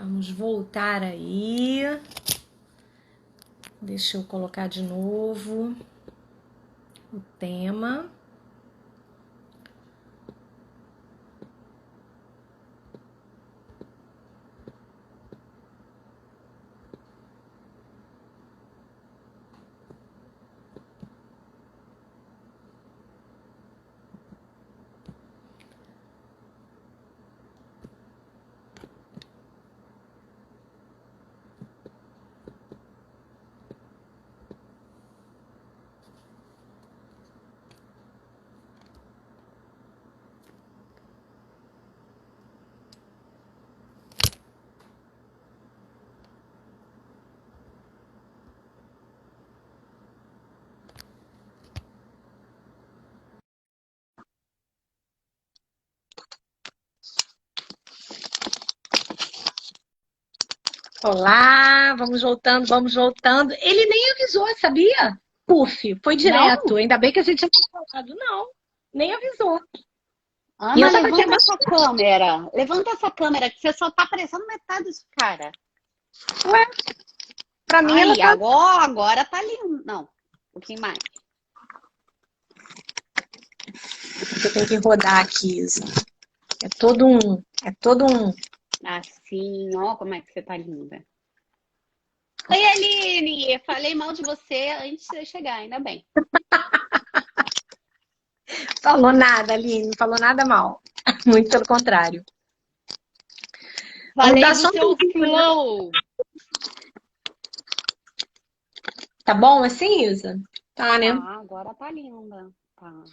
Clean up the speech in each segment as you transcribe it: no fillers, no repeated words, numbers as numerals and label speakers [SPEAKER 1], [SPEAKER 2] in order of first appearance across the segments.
[SPEAKER 1] Vamos voltar aí. Deixa eu colocar de novo o tema. Olá, vamos voltando, vamos voltando. Ele nem avisou, sabia? Puf, foi direto.
[SPEAKER 2] Não?
[SPEAKER 1] Ainda bem que a gente tinha falado. Não, nem avisou. E eu
[SPEAKER 2] Ana,
[SPEAKER 1] tava aqui
[SPEAKER 2] levanta essa
[SPEAKER 1] abaixo.
[SPEAKER 2] câmera. Levanta essa câmera, que você só tá aparecendo metade desse cara.
[SPEAKER 1] Ué, pra mim ela
[SPEAKER 2] Aí,
[SPEAKER 1] tá.
[SPEAKER 2] agora tá lindo. Não, um pouquinho mais.
[SPEAKER 1] Você tem que rodar aqui, Isa. É todo um. É todo um.
[SPEAKER 2] Assim, ó, como é que você tá linda. Oi, Aline! Falei mal de você antes de você chegar, ainda bem.
[SPEAKER 1] Falou nada, Aline, não falou nada mal. Muito pelo contrário. Vamos
[SPEAKER 2] Falei
[SPEAKER 1] dar
[SPEAKER 2] do
[SPEAKER 1] só um
[SPEAKER 2] seu
[SPEAKER 1] tempinho, né?
[SPEAKER 2] flow.
[SPEAKER 1] Tá bom assim, Isa? Tá, né?
[SPEAKER 2] Tá, agora tá linda. Tá.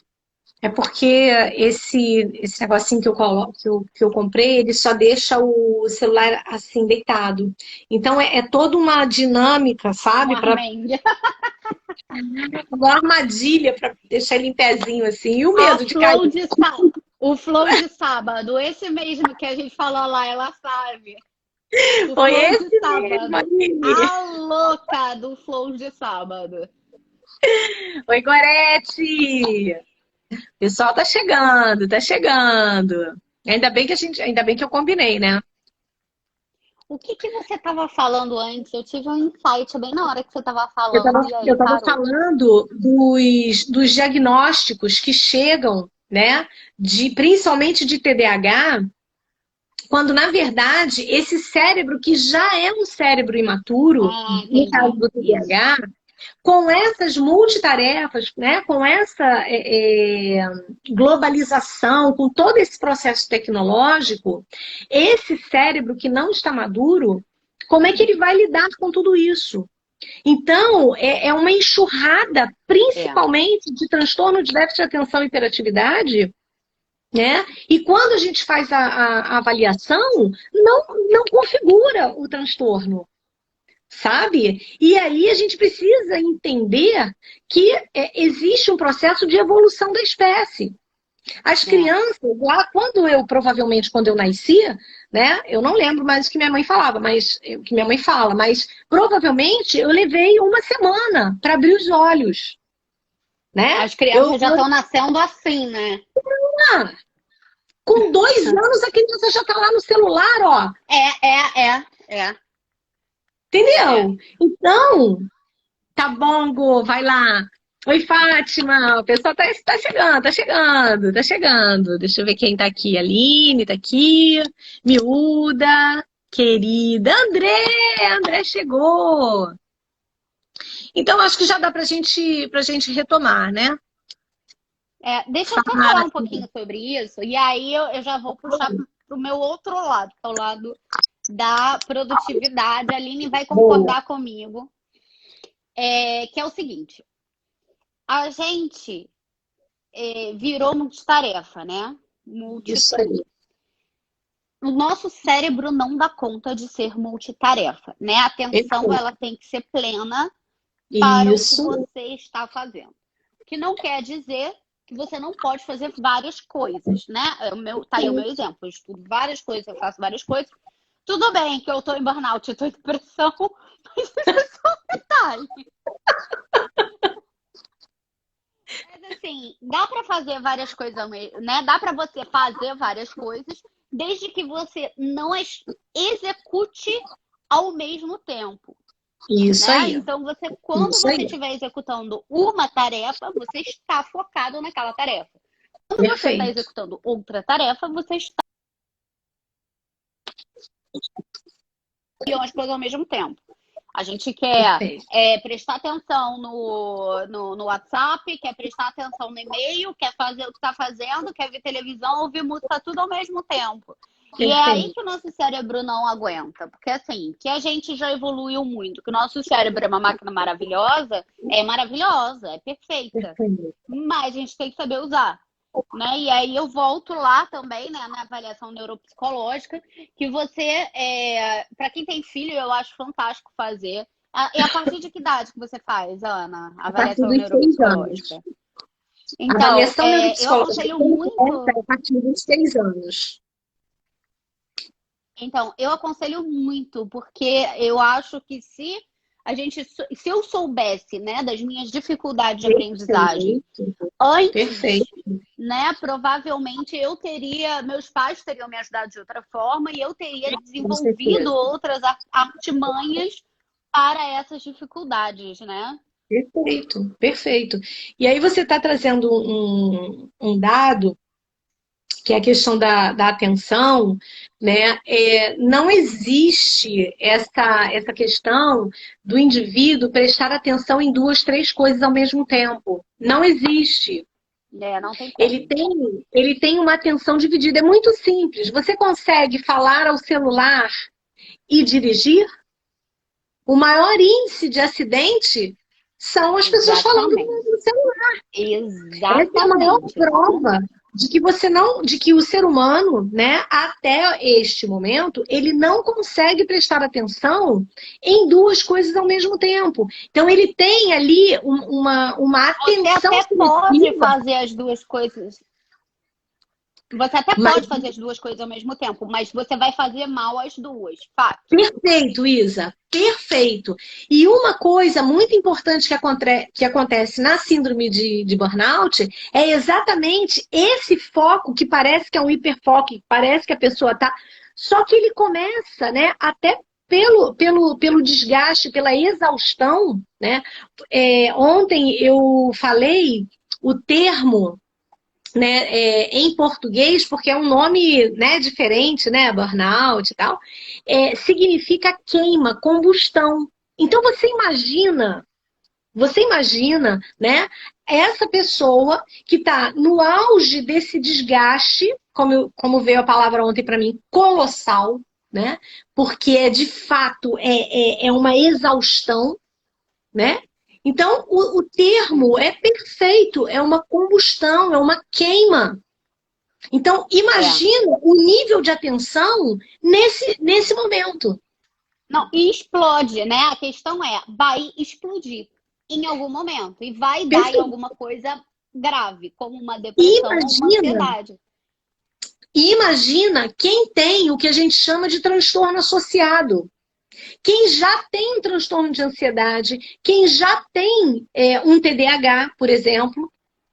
[SPEAKER 1] É porque esse negocinho que eu coloco, que eu comprei, ele só deixa o celular assim deitado. Então é toda uma dinâmica,
[SPEAKER 2] Um
[SPEAKER 1] sabe? Para
[SPEAKER 2] armênio.
[SPEAKER 1] uma armadilha para deixar ele em pezinho assim. E o
[SPEAKER 2] A
[SPEAKER 1] medo de cair.
[SPEAKER 2] flow de sábado. O flow de sábado. Esse mesmo que a gente falou lá, ela sabe. O
[SPEAKER 1] Foi
[SPEAKER 2] flow de
[SPEAKER 1] esse mesmo,
[SPEAKER 2] sábado.
[SPEAKER 1] Aline.
[SPEAKER 2] A louca do flow de sábado.
[SPEAKER 1] Oi, Gorete! O pessoal tá chegando, tá chegando. Ainda bem que eu combinei, né?
[SPEAKER 2] O que que você estava falando antes? Eu tive um insight bem na hora que você estava
[SPEAKER 1] Eu estava
[SPEAKER 2] falando e
[SPEAKER 1] eu
[SPEAKER 2] aí
[SPEAKER 1] tava
[SPEAKER 2] parou.
[SPEAKER 1] falando dos diagnósticos que chegam, né, principalmente de TDAH, quando na verdade esse cérebro que já é um cérebro imaturo,
[SPEAKER 2] Ah,
[SPEAKER 1] no caso
[SPEAKER 2] entendi.
[SPEAKER 1] do
[SPEAKER 2] Isso.
[SPEAKER 1] TDAH, com essas multitarefas, né, com essa globalização, com todo esse processo tecnológico, esse cérebro que não está maduro, como é que ele vai lidar com tudo isso? Então, é uma enxurrada,
[SPEAKER 2] É.
[SPEAKER 1] principalmente de transtorno de déficit de atenção e hiperatividade, né? E quando a gente faz a avaliação, não configura o transtorno, sabe? E aí a gente precisa entender que existe um processo de evolução da espécie. As
[SPEAKER 2] É.
[SPEAKER 1] crianças, lá provavelmente quando eu nasci, né? Eu não lembro mais o que minha mãe falava, mas o que minha mãe fala, mas provavelmente eu levei uma semana para abrir os olhos, né?
[SPEAKER 2] As crianças já estão nascendo assim, né?
[SPEAKER 1] Ah, com 2 anos a criança já está lá no celular, ó.
[SPEAKER 2] É. É.
[SPEAKER 1] Entendeu? Então, tá bom, Gu, vai lá. Oi, Fátima, o pessoal tá chegando, tá chegando, tá chegando. Deixa eu ver quem tá aqui. Aline tá aqui. Miúda, querida. André chegou. Então, acho que já dá pra gente retomar, né?
[SPEAKER 2] Deixa eu só falar um
[SPEAKER 1] Fátima.
[SPEAKER 2] pouquinho sobre isso, e aí eu já vou puxar para o meu outro lado, que é o lado da produtividade. A Aline vai
[SPEAKER 1] Boa.
[SPEAKER 2] concordar comigo, que é o seguinte: a gente virou multitarefa, né?
[SPEAKER 1] Isso aí.
[SPEAKER 2] O nosso cérebro não dá conta de ser multitarefa, né? A atenção
[SPEAKER 1] Perfeito.
[SPEAKER 2] ela tem que ser plena para o que
[SPEAKER 1] Isso.
[SPEAKER 2] você está fazendo. O que não quer dizer que você não pode fazer várias coisas, né? Tá aí o meu exemplo. Eu estudo várias coisas, eu faço várias coisas. Tudo bem que eu tô em burnout, eu tô em depressão, mas isso é só um detalhe. Mas assim, dá para fazer várias coisas, né? Dá para você fazer várias coisas desde que você não as execute ao mesmo tempo.
[SPEAKER 1] Isso
[SPEAKER 2] Né?
[SPEAKER 1] aí.
[SPEAKER 2] Então, quando
[SPEAKER 1] Isso
[SPEAKER 2] você
[SPEAKER 1] aí.
[SPEAKER 2] estiver executando uma tarefa, você está focado naquela tarefa. Quando você está
[SPEAKER 1] Perfeito.
[SPEAKER 2] executando outra tarefa, você está fazendo as coisas ao mesmo tempo. A gente quer
[SPEAKER 1] Perfeito.
[SPEAKER 2] prestar atenção no WhatsApp, quer prestar atenção no e-mail, quer fazer o que está fazendo, quer ver televisão, ouvir música, tudo ao mesmo tempo. E é aí
[SPEAKER 1] Perfeito.
[SPEAKER 2] que o nosso cérebro não aguenta. Porque assim, que a gente já evoluiu muito, que o nosso cérebro é uma máquina maravilhosa, é perfeita.
[SPEAKER 1] Perfeito.
[SPEAKER 2] Mas a gente tem que saber usar. Né? E aí eu volto lá também, né, na avaliação neuropsicológica, que você, para quem tem filho, eu acho fantástico fazer. E a partir de que idade que você faz, Ana, a
[SPEAKER 1] A partir
[SPEAKER 2] avaliação
[SPEAKER 1] dos 6 anos.
[SPEAKER 2] neuropsicológica?
[SPEAKER 1] A
[SPEAKER 2] Então,
[SPEAKER 1] avaliação
[SPEAKER 2] eu
[SPEAKER 1] neuropsicológica
[SPEAKER 2] aconselho
[SPEAKER 1] completa
[SPEAKER 2] muito.
[SPEAKER 1] é a partir dos 6 anos.
[SPEAKER 2] Então, eu aconselho muito, porque eu acho que se eu soubesse, né, das minhas dificuldades de aprendizagem
[SPEAKER 1] Perfeito.
[SPEAKER 2] antes,
[SPEAKER 1] Perfeito.
[SPEAKER 2] né, provavelmente meus pais teriam me ajudado de outra forma e eu teria
[SPEAKER 1] Com
[SPEAKER 2] desenvolvido
[SPEAKER 1] certeza.
[SPEAKER 2] outras artimanhas para essas dificuldades, né?
[SPEAKER 1] Perfeito. Perfeito. E aí você está trazendo um dado que é a questão da atenção, né? Não existe essa questão do indivíduo prestar atenção em 2, 3 coisas ao mesmo tempo. Não existe.
[SPEAKER 2] Não tem
[SPEAKER 1] Ele
[SPEAKER 2] como.
[SPEAKER 1] tem, ele tem uma atenção dividida. É muito simples. Você consegue falar ao celular e dirigir? O maior índice de acidente são as pessoas falando
[SPEAKER 2] Exatamente.
[SPEAKER 1] no celular. Essa é a maior
[SPEAKER 2] Exatamente.
[SPEAKER 1] prova de que de que o ser humano, né, até este momento, ele não consegue prestar atenção em 2 coisas ao mesmo tempo. Então ele tem ali uma
[SPEAKER 2] Você
[SPEAKER 1] atenção
[SPEAKER 2] até pode
[SPEAKER 1] seletiva,
[SPEAKER 2] fazer as duas coisas. Você até
[SPEAKER 1] mas
[SPEAKER 2] pode fazer as duas coisas ao mesmo tempo, mas você vai fazer mal as duas. Fato.
[SPEAKER 1] perfeito, Isa, perfeito. E uma coisa muito importante que acontece na síndrome de burnout é exatamente esse foco que parece que é um hiperfoco, que parece que a pessoa está. Só que ele começa, né, até pelo desgaste, pela exaustão, né? Ontem eu falei o termo, né, em português, porque é um nome, né, diferente, né, burnout e tal, significa queima, combustão. Então você imagina, né, essa pessoa que está no auge desse desgaste, como veio a palavra ontem para mim, colossal, né, porque de fato é uma exaustão, né? Então, o termo é perfeito, é uma combustão, é uma queima. Então, imagina o nível de atenção nesse momento.
[SPEAKER 2] Não, e explode, né? A questão vai explodir em algum momento e vai dar em
[SPEAKER 1] Perfeito.
[SPEAKER 2] alguma coisa grave, como uma
[SPEAKER 1] E
[SPEAKER 2] depressão ou uma ansiedade.
[SPEAKER 1] imagina quem tem o que a gente chama de transtorno associado. Quem já tem um transtorno de ansiedade, quem já tem um TDAH, por exemplo,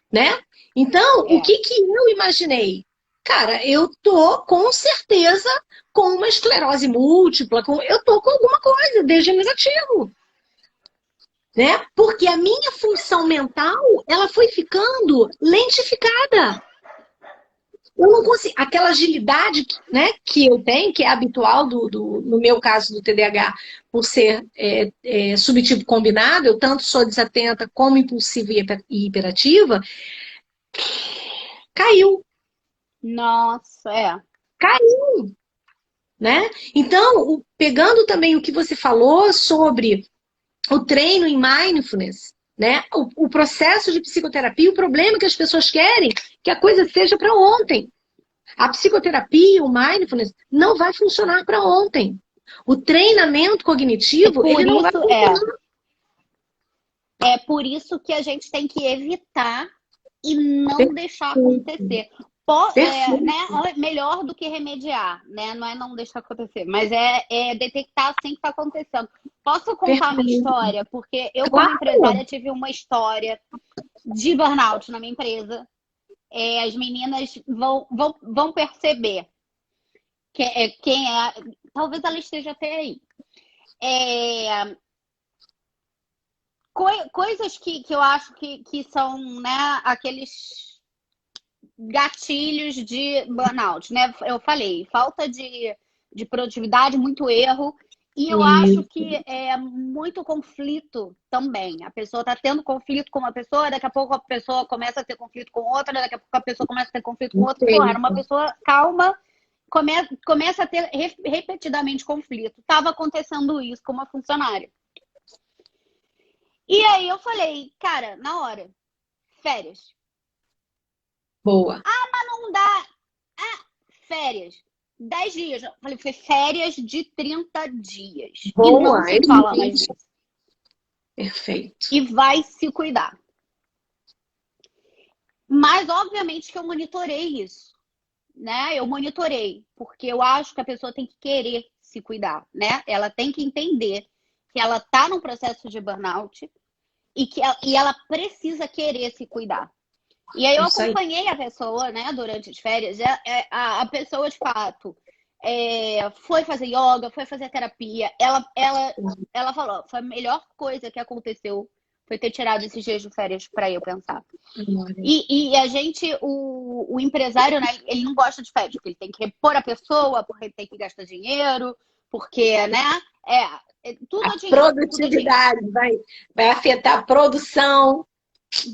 [SPEAKER 1] né? Então, o que eu imaginei? Cara, eu tô com certeza com uma esclerose múltipla, eu tô com alguma coisa degenerativo, né? Porque a minha função mental, ela foi ficando lentificada. Eu não consigo, aquela agilidade, né, que eu tenho, que é habitual no meu caso do TDAH, por ser subtipo combinado, eu tanto sou desatenta como impulsiva e hiperativa, caiu.
[SPEAKER 2] Nossa,
[SPEAKER 1] Caiu, né? Então, pegando também o que você falou sobre o treino em mindfulness, né? O processo de psicoterapia, o problema que as pessoas querem que a coisa seja para ontem. A psicoterapia, o mindfulness, não vai funcionar para ontem. O treinamento cognitivo, ele não vai funcionar.
[SPEAKER 2] É por isso que a gente tem que evitar e não deixar acontecer. Né, melhor do que remediar, né? Não é não deixar acontecer, mas é detectar assim que está acontecendo. Posso contar a minha história? Porque eu, como empresária, tive uma história de burnout na minha empresa. As meninas vão perceber. quem é, talvez ela esteja até aí. É, coisas que eu acho que são, né, aqueles gatilhos de burnout, né? Eu falei, falta de produtividade, muito erro. E eu acho
[SPEAKER 1] Isso.
[SPEAKER 2] que é muito conflito também. A pessoa está tendo conflito com uma pessoa, daqui a pouco a pessoa começa a ter conflito com outra, daqui a pouco a pessoa começa a ter conflito com outra. Porra, era uma
[SPEAKER 1] Perfeito.
[SPEAKER 2] pessoa calma, começa a ter repetidamente conflito. Estava acontecendo isso com uma funcionária. E aí eu falei, cara, na hora, férias.
[SPEAKER 1] Boa.
[SPEAKER 2] Não dá. Férias. 10 dias. Eu falei, foi férias de 30 dias. E não
[SPEAKER 1] Boa.
[SPEAKER 2] se fala mais
[SPEAKER 1] Excelente.
[SPEAKER 2] disso.
[SPEAKER 1] Perfeito.
[SPEAKER 2] E vai se cuidar. Mas, obviamente, que eu monitorei isso. Né? Eu monitorei. Porque eu acho que a pessoa tem que querer se cuidar. Né? Ela tem que entender que ela está num processo de burnout e ela precisa querer se cuidar. E aí eu
[SPEAKER 1] Isso aí.
[SPEAKER 2] acompanhei a pessoa, né, durante as férias. A pessoa, de fato, foi fazer yoga, foi fazer terapia. Ela falou, foi a melhor coisa que aconteceu foi ter tirado esses dias de férias para eu pensar.
[SPEAKER 1] Olha.
[SPEAKER 2] E a gente, o empresário, né, ele não gosta de férias, porque ele tem que repor a pessoa, porque ele tem que gastar dinheiro, porque, né, tudo
[SPEAKER 1] A
[SPEAKER 2] é dinheiro, tudo é dinheiro.
[SPEAKER 1] produtividade vai afetar a produção.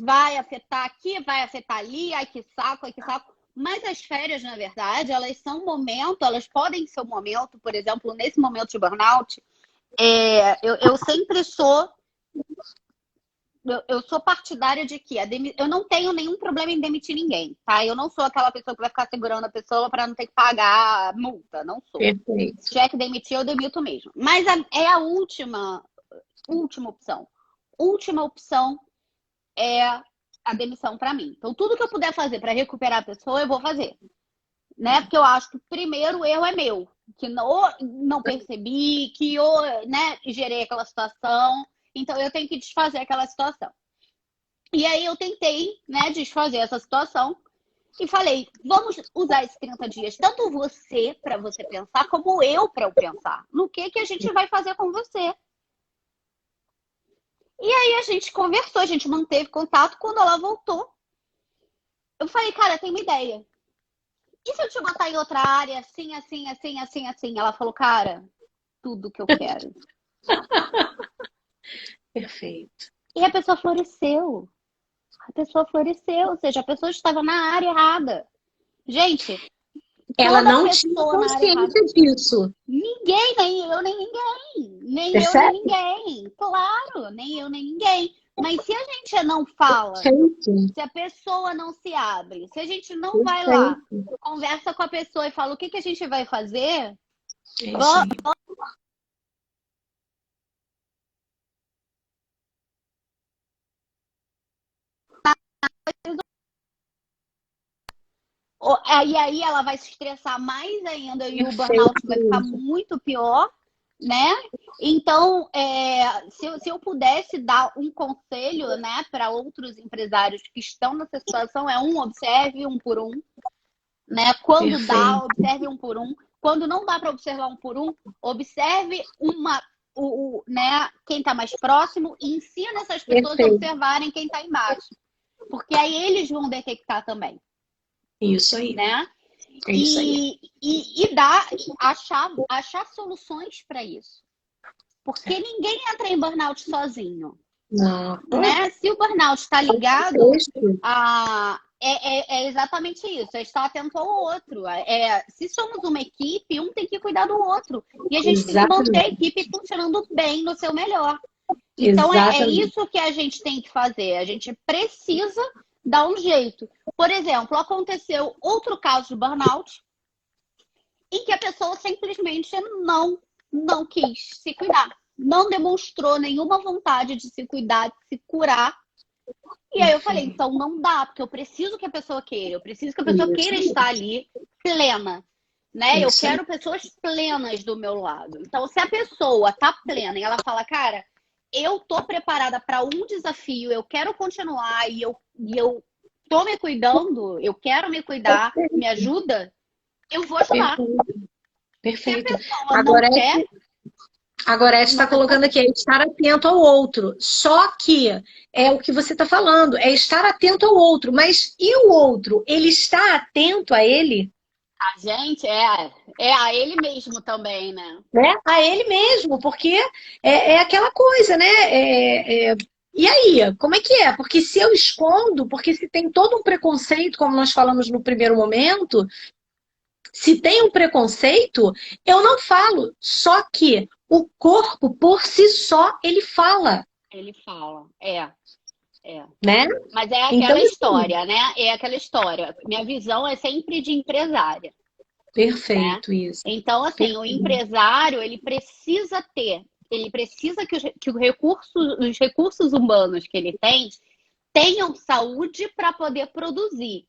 [SPEAKER 2] Vai afetar aqui, vai afetar ali, ai que saco, ai que saco. Mas as férias, na verdade, elas são um momento, elas podem ser um momento, por exemplo, nesse momento de burnout, eu sempre sou, eu sou partidária de que eu não tenho nenhum problema em demitir ninguém, tá? Eu não sou aquela pessoa que vai ficar segurando a pessoa para não ter que pagar multa, não sou. Se
[SPEAKER 1] Perfeito.
[SPEAKER 2] tiver que demitir, eu demito mesmo. Mas é a última opção. Última opção é a demissão para mim. Então, tudo que eu puder fazer para recuperar a pessoa, eu vou fazer. Né? Porque eu acho que o primeiro erro é meu. Que não percebi, que eu, né, gerei aquela situação. Então, eu tenho que desfazer aquela situação. E aí, eu tentei, né, desfazer essa situação. E falei, vamos usar esses 30 dias, tanto você, para você pensar, como eu, para eu pensar. No que a gente vai fazer com você. E aí a gente conversou, a gente manteve contato. Quando ela voltou, eu falei, cara, tem uma ideia. E se eu te botar em outra área, assim, assim, assim, assim, assim? Ela falou, cara, tudo que eu quero.
[SPEAKER 1] Perfeito.
[SPEAKER 2] E a pessoa floresceu. A pessoa floresceu, ou seja, a pessoa estava na área errada. Gente,
[SPEAKER 1] Ela
[SPEAKER 2] toda
[SPEAKER 1] não tinha
[SPEAKER 2] pessoa na área errada.
[SPEAKER 1] consciência disso.
[SPEAKER 2] Ninguém, nem eu, nem ninguém. Nem eu, nem
[SPEAKER 1] Percebe?
[SPEAKER 2] ninguém. Claro, nem eu, nem ninguém. Mas se a gente não fala,
[SPEAKER 1] Perfeito.
[SPEAKER 2] se a pessoa não se abre, se a gente não vai lá,
[SPEAKER 1] Perfeito.
[SPEAKER 2] conversa com a pessoa e fala o que a gente vai fazer,
[SPEAKER 1] É isso aí.
[SPEAKER 2] e aí ela vai se estressar mais ainda e o burnout vai ficar
[SPEAKER 1] Perfeito.
[SPEAKER 2] muito pior, né? Então, se eu pudesse dar um conselho, né, para outros empresários que estão nessa situação, observe um por um, né? Quando dá,
[SPEAKER 1] Perfeito.
[SPEAKER 2] observe um por um. Quando não dá para observar um por um, observe né, quem está mais próximo e ensina essas pessoas a
[SPEAKER 1] Perfeito.
[SPEAKER 2] observarem quem está embaixo. Porque aí eles vão detectar também,
[SPEAKER 1] Isso aí.
[SPEAKER 2] né?
[SPEAKER 1] É isso aí.
[SPEAKER 2] E achar soluções para isso. Porque ninguém entra em burnout sozinho,
[SPEAKER 1] Não.
[SPEAKER 2] né? Se o burnout está ligado
[SPEAKER 1] Contexto.
[SPEAKER 2] é exatamente isso, é estar atento ao outro. Se somos uma equipe, um tem que cuidar do outro. E a gente tem que manter a
[SPEAKER 1] Exatamente.
[SPEAKER 2] equipe funcionando bem no seu melhor. Então, é
[SPEAKER 1] Exatamente.
[SPEAKER 2] isso que a gente tem que fazer. A gente precisa dar um jeito. Por exemplo, aconteceu outro caso de burnout em que a pessoa simplesmente não quis se cuidar. Não demonstrou nenhuma vontade de se cuidar, de se curar. E aí eu falei, então não dá, porque eu preciso que a pessoa queira. Eu preciso que a pessoa queira estar ali plena. Né? Eu quero pessoas plenas do meu lado. Então, se a pessoa tá plena e ela fala, cara, eu tô preparada para um desafio, eu quero continuar e eu tô me cuidando, eu quero me cuidar, me ajuda, eu vou ajudar.
[SPEAKER 1] Perfeito.
[SPEAKER 2] Se a
[SPEAKER 1] Perfeito.
[SPEAKER 2] pessoa
[SPEAKER 1] A
[SPEAKER 2] não
[SPEAKER 1] Gorete
[SPEAKER 2] quer,
[SPEAKER 1] está colocando aqui, é estar atento ao outro. Só que é o que você está falando, é estar atento ao outro. Mas e o outro? Ele está atento a ele?
[SPEAKER 2] a gente é a ele mesmo também, né?
[SPEAKER 1] Né? A ele mesmo, porque é aquela coisa, né? E aí, como é que é? Porque se eu escondo, porque se tem todo um preconceito, como nós falamos no primeiro momento, se tem um preconceito, eu não falo. Só que o corpo, por si só, ele fala,
[SPEAKER 2] Ele fala, é.
[SPEAKER 1] né?
[SPEAKER 2] Mas é
[SPEAKER 1] Então,
[SPEAKER 2] aquela
[SPEAKER 1] assim,
[SPEAKER 2] história, né? É aquela história. Minha visão é sempre de empresária, né?
[SPEAKER 1] perfeito isso.
[SPEAKER 2] Então, assim, o
[SPEAKER 1] Perfeito.
[SPEAKER 2] empresário, ele precisa que os recursos humanos que ele tem tenham saúde para poder produzir.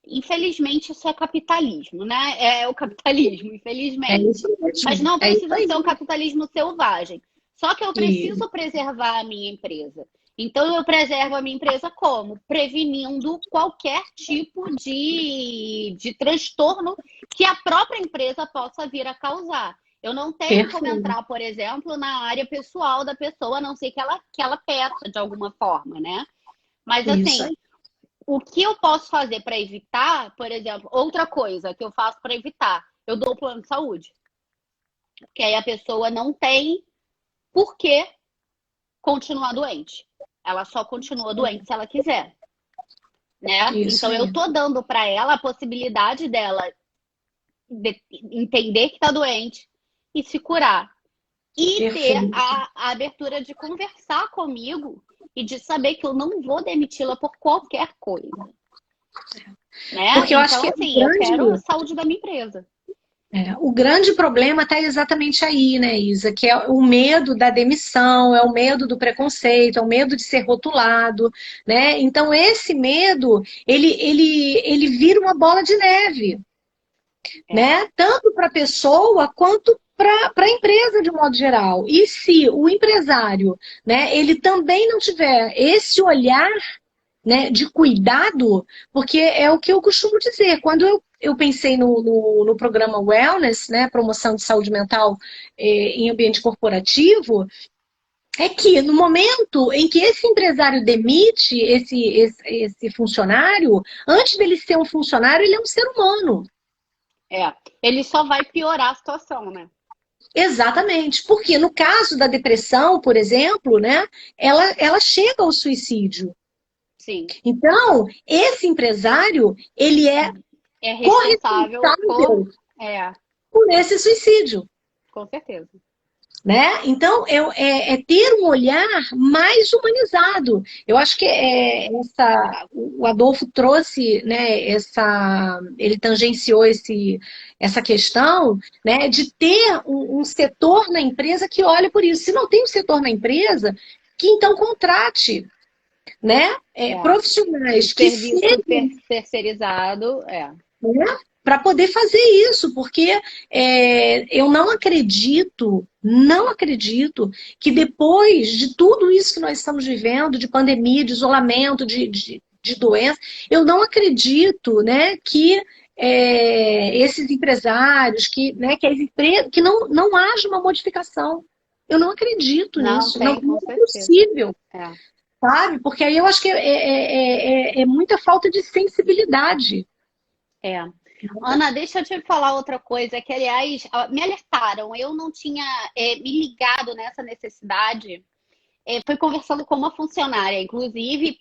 [SPEAKER 2] Infelizmente, isso é capitalismo, né? É o capitalismo,
[SPEAKER 1] É isso
[SPEAKER 2] infelizmente. Mas
[SPEAKER 1] mesmo.
[SPEAKER 2] não
[SPEAKER 1] É isso
[SPEAKER 2] precisa
[SPEAKER 1] aí.
[SPEAKER 2] ser o capitalismo selvagem. Só que eu
[SPEAKER 1] E,
[SPEAKER 2] preciso preservar a minha empresa. Então, eu preservo a minha empresa como? Prevenindo qualquer tipo de transtorno que a própria empresa possa vir a causar. Eu não tenho como
[SPEAKER 1] perfeito.
[SPEAKER 2] entrar, por exemplo, na área pessoal da pessoa, a não ser que ela peça de alguma forma, né? Mas,
[SPEAKER 1] Isso
[SPEAKER 2] assim,
[SPEAKER 1] aí.
[SPEAKER 2] o que eu posso fazer para evitar, por exemplo, outra coisa que eu faço para evitar, eu dou o plano de saúde. Porque aí a pessoa não tem por que continuar doente. Ela só continua doente se ela quiser, né?
[SPEAKER 1] Isso
[SPEAKER 2] Então eu
[SPEAKER 1] aí.
[SPEAKER 2] tô dando para ela a possibilidade dela entender que está doente e se curar. E ter
[SPEAKER 1] Perfeito.
[SPEAKER 2] a abertura de conversar comigo e de saber que eu não vou demiti-la por qualquer coisa, né?
[SPEAKER 1] Porque eu acho
[SPEAKER 2] Então,
[SPEAKER 1] que
[SPEAKER 2] assim, eu quero a saúde da minha empresa.
[SPEAKER 1] o grande problema está exatamente aí, né, Isa? Que é o medo da demissão, é o medo do preconceito, é o medo de ser rotulado, né? Então, esse medo, ele vira uma bola de neve,
[SPEAKER 2] É.
[SPEAKER 1] né? Tanto para a pessoa quanto para a empresa de modo geral. E se o empresário, né, ele também não tiver esse olhar, né, de cuidado, porque é o que eu costumo dizer. Quando eu pensei no programa Wellness, né, promoção de saúde mental em ambiente corporativo, é que no momento em que esse empresário demite esse funcionário, antes dele ser um funcionário, ele é um ser humano.
[SPEAKER 2] É, ele só vai piorar a situação, né?
[SPEAKER 1] Exatamente, porque no caso da depressão, por exemplo, né, ela chega ao suicídio.
[SPEAKER 2] Sim,
[SPEAKER 1] Então, esse empresário, ele é
[SPEAKER 2] é responsável por.
[SPEAKER 1] corresponsável
[SPEAKER 2] É,
[SPEAKER 1] por esse suicídio,
[SPEAKER 2] com certeza.
[SPEAKER 1] né? Então, é ter um olhar mais humanizado. Eu acho que o Adolfo trouxe, né, ele tangenciou essa questão, né, de ter um setor na empresa que olhe por isso. Se não tem um setor na empresa, que então contrate, né,
[SPEAKER 2] É. Um
[SPEAKER 1] profissionais que
[SPEAKER 2] serviço
[SPEAKER 1] sejam,
[SPEAKER 2] terceirizado, é.
[SPEAKER 1] né, para poder fazer isso, porque eu não acredito que depois de tudo isso que nós estamos vivendo, de pandemia, de isolamento, de doença, eu não acredito, né, que esses empresários, né, que as empresas, que não haja uma modificação. Eu não acredito
[SPEAKER 2] Não,
[SPEAKER 1] nisso, não,
[SPEAKER 2] tem,
[SPEAKER 1] não
[SPEAKER 2] com
[SPEAKER 1] é
[SPEAKER 2] certeza.
[SPEAKER 1] possível,
[SPEAKER 2] É.
[SPEAKER 1] sabe? Porque aí eu acho que é muita falta de sensibilidade.
[SPEAKER 2] É. Ana, deixa eu te falar outra coisa, que aliás, me alertaram, eu não tinha me ligado nessa necessidade. Foi conversando com uma funcionária, inclusive,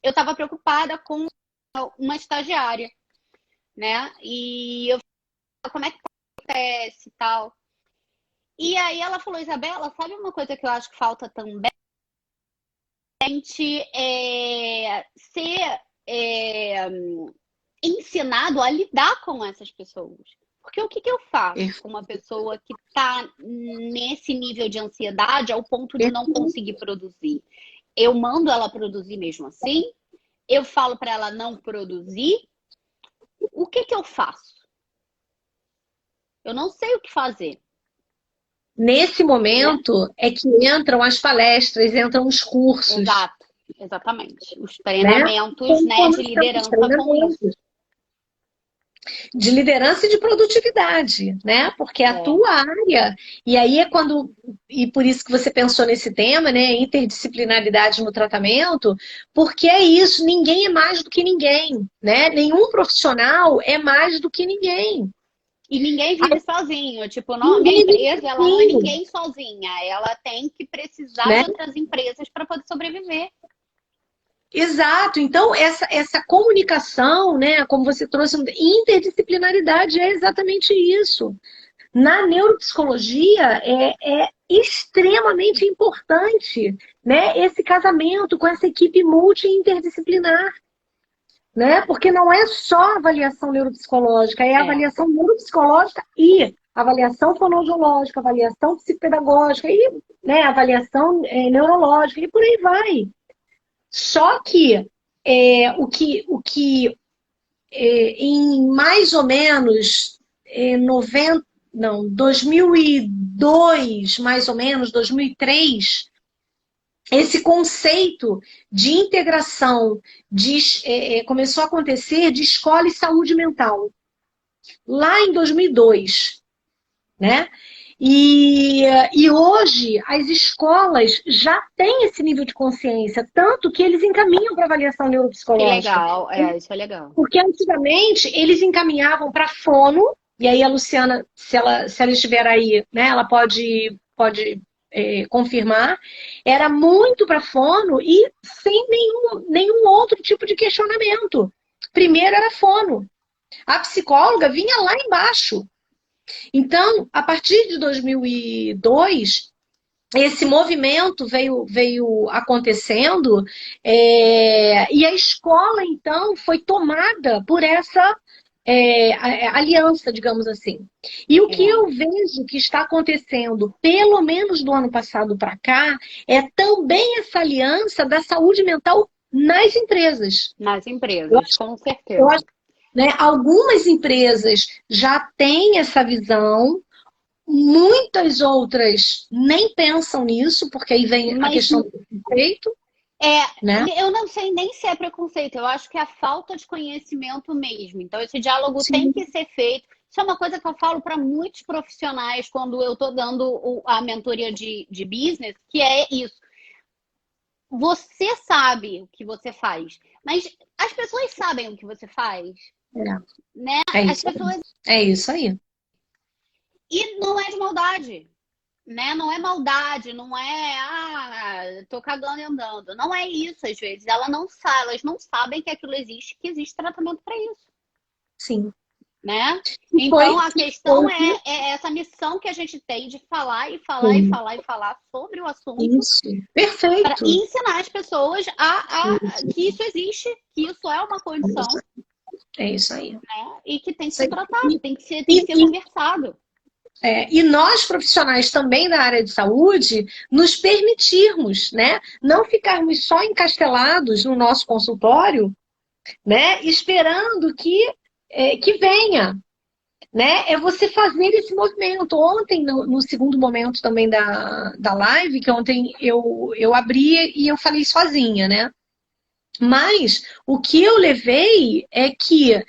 [SPEAKER 2] eu estava preocupada com uma estagiária, né? E eu falei, como é que acontece e tal. E aí ela falou, Isabela, sabe uma coisa que eu acho que falta também? A gente ser ensinado a lidar com essas pessoas. Porque o que eu faço com uma pessoa que está nesse nível de ansiedade ao ponto de não conseguir produzir? Eu mando ela produzir mesmo assim? Eu falo para ela não produzir? O que eu faço? Eu não sei o que fazer.
[SPEAKER 1] Nesse
[SPEAKER 2] Né?
[SPEAKER 1] momento é que entram as palestras, entram os cursos,
[SPEAKER 2] Exato, exatamente. Os
[SPEAKER 1] né?
[SPEAKER 2] treinamentos,
[SPEAKER 1] Com
[SPEAKER 2] né, de
[SPEAKER 1] formação, os
[SPEAKER 2] liderança com isso.
[SPEAKER 1] treinamentos. de liderança e de produtividade, né? Porque a tua área, e aí é quando, e por isso que você pensou nesse tema, né? Interdisciplinaridade no tratamento, porque é isso, ninguém é mais do que ninguém, né? Nenhum profissional é mais do que ninguém.
[SPEAKER 2] E ninguém vive sozinho. Tipo, não, minha
[SPEAKER 1] Ninguém vive
[SPEAKER 2] empresa, ela não é
[SPEAKER 1] sozinho,
[SPEAKER 2] ninguém sozinha. Ela tem que precisar
[SPEAKER 1] né?
[SPEAKER 2] de outras empresas para poder sobreviver.
[SPEAKER 1] Exato. Então, essa comunicação, né, como você trouxe, interdisciplinaridade é exatamente isso. Na neuropsicologia é extremamente importante, né, esse casamento com essa equipe multi-interdisciplinar, né? Porque não é só avaliação neuropsicológica, é avaliação neuropsicológica e avaliação fonoaudiológica, avaliação psicopedagógica e, né, avaliação neurológica e por aí vai. Só que em mais ou menos 90, não, 2002, mais ou menos, 2003, esse conceito de integração começou a acontecer de escola e saúde mental. Lá em 2002, né? E hoje as escolas já têm esse nível de consciência, tanto que eles encaminham para avaliação
[SPEAKER 2] Que
[SPEAKER 1] neuropsicológica.
[SPEAKER 2] legal, isso é legal.
[SPEAKER 1] Porque antigamente eles encaminhavam para fono, e aí a Luciana, se ela estiver aí, né, ela pode confirmar, era muito para fono e sem nenhum outro tipo de questionamento. Primeiro era fono. A psicóloga vinha lá embaixo. Então, a partir de 2002, esse movimento veio acontecendo e a escola, então, foi tomada por essa aliança, digamos assim. E o que eu vejo que está acontecendo, pelo menos do ano passado para cá, é também essa aliança da saúde mental nas empresas.
[SPEAKER 2] Nas empresas, com certeza.
[SPEAKER 1] Eu acho, né, algumas empresas já têm essa visão, muitas outras nem pensam nisso, porque aí vem a questão do preconceito. Né?
[SPEAKER 2] Eu não sei nem se é preconceito, eu acho que é a falta de conhecimento mesmo. Então, esse diálogo
[SPEAKER 1] Sim.
[SPEAKER 2] tem que ser feito. Isso é uma coisa que eu falo para muitos profissionais quando eu estou dando a mentoria de business, que é isso. Você sabe o que você faz, mas as pessoas sabem o que você faz. Né?
[SPEAKER 1] É isso aí.
[SPEAKER 2] E não é de maldade. Né? Não é maldade, não é tô cagando e andando. Não é isso, às vezes. Elas não sabem que aquilo existe, que existe tratamento para isso.
[SPEAKER 1] Sim.
[SPEAKER 2] Né? Então a questão é essa missão que a gente tem de falar e falar e falar e falar sobre o assunto.
[SPEAKER 1] Isso. Perfeito.
[SPEAKER 2] Para ensinar as pessoas que isso existe, que isso é uma condição.
[SPEAKER 1] É isso aí.
[SPEAKER 2] Né? E que tem que ser tratado, tem que ser conversado.
[SPEAKER 1] E nós, profissionais também da área de saúde, nos permitirmos, né, não ficarmos só encastelados no nosso consultório, né, esperando que venha. Né, é você fazer esse movimento. Ontem, no segundo momento também da live, que ontem eu abri e eu falei sozinha, né? Mas o que eu levei é que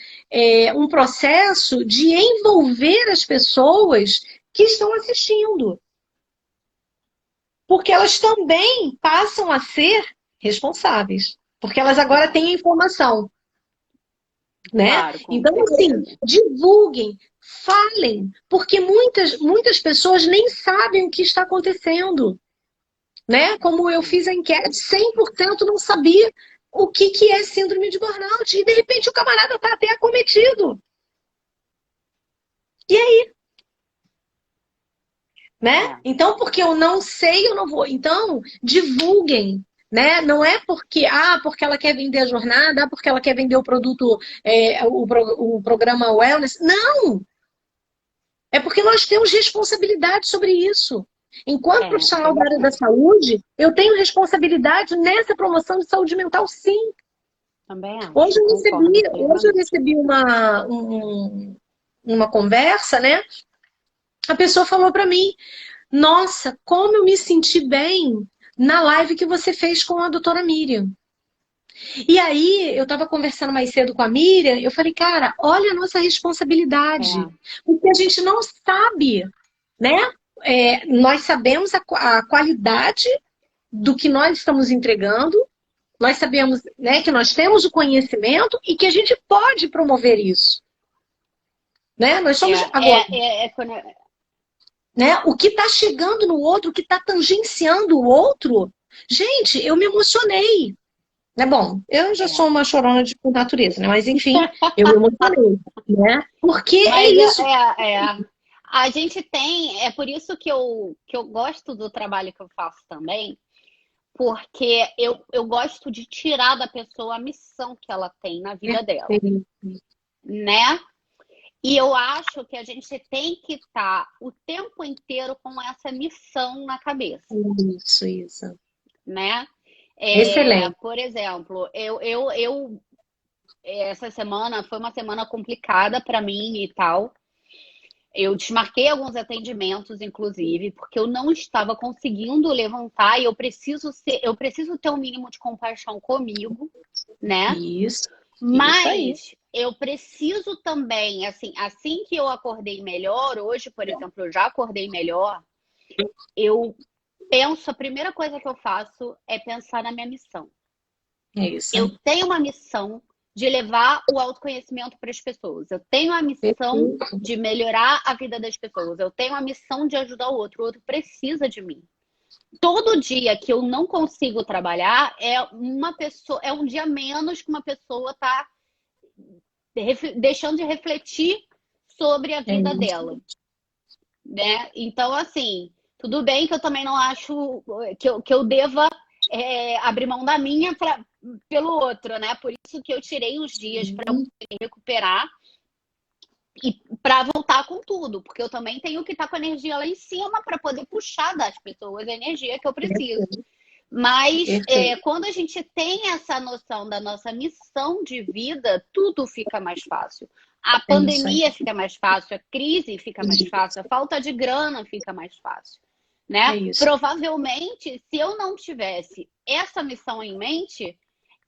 [SPEAKER 1] um processo de envolver as pessoas que estão assistindo. Porque elas também passam a ser responsáveis. Porque elas agora têm a informação. Né?
[SPEAKER 2] Claro,
[SPEAKER 1] então, assim, divulguem, falem, porque muitas pessoas nem sabem o que está acontecendo. Né? Como eu fiz a enquete, 100% não sabia o que é síndrome de burnout. E, de repente, o camarada está até acometido. E aí? Né? Então, porque eu não sei, eu não vou. Então, divulguem. Né? Não é porque ela quer vender a jornada, porque ela quer vender o produto, o programa Wellness. Não! É porque nós temos responsabilidade sobre isso. Enquanto profissional da área da saúde, eu tenho responsabilidade nessa promoção de saúde mental, sim.
[SPEAKER 2] Também acho.
[SPEAKER 1] Hoje eu recebi uma conversa, né? A pessoa falou para mim: nossa, como eu me senti bem na live que você fez com a doutora Miriam. E aí, eu estava conversando mais cedo com a Miriam, eu falei, cara, olha a nossa responsabilidade. Porque a gente não sabe, né? Nós sabemos a qualidade do que nós estamos entregando, nós sabemos, né, que nós temos o conhecimento e que a gente pode promover isso. Né? Nós somos agora. Né? O que está chegando no outro, o que está tangenciando o outro. Gente, eu me emocionei. Né? Bom, eu já sou uma chorona de natureza, né? Mas enfim, eu me emocionei. Né? Porque é isso.
[SPEAKER 2] A gente tem, é por isso que eu gosto do trabalho que eu faço também, porque eu gosto de tirar da pessoa a missão que ela tem na vida dela. Né? E eu acho que a gente tem que estar o tempo inteiro com essa missão na cabeça.
[SPEAKER 1] Isso.
[SPEAKER 2] Né?
[SPEAKER 1] Excelente.
[SPEAKER 2] Por exemplo, essa semana foi uma semana complicada para mim e tal. Eu desmarquei alguns atendimentos, inclusive, porque eu não estava conseguindo levantar e eu preciso ter um mínimo de compaixão comigo, né?
[SPEAKER 1] Isso.
[SPEAKER 2] Mas eu preciso também, assim que eu acordei melhor, hoje, por exemplo, eu já acordei melhor, eu penso, a primeira coisa que eu faço é pensar na minha missão.
[SPEAKER 1] Isso.
[SPEAKER 2] Eu tenho uma missão de levar o autoconhecimento para as pessoas. Eu tenho a missão de melhorar a vida das pessoas. Eu tenho a missão de ajudar o outro precisa de mim. Todo dia que eu não consigo trabalhar é um dia menos que uma pessoa está deixando de refletir sobre a vida dela, né? Então, assim, tudo bem que eu também não acho que eu deva abrir mão da minha pelo outro, né? Por isso que eu tirei uns dias para me recuperar e para voltar com tudo, porque eu também tenho que estar com a energia lá em cima para poder puxar das pessoas a energia que eu preciso. Mas quando a gente tem essa noção da nossa missão de vida, tudo fica mais fácil. A pandemia fica mais fácil, a crise fica mais fácil, a falta de grana fica mais fácil, né? Provavelmente, se eu não tivesse essa missão em mente,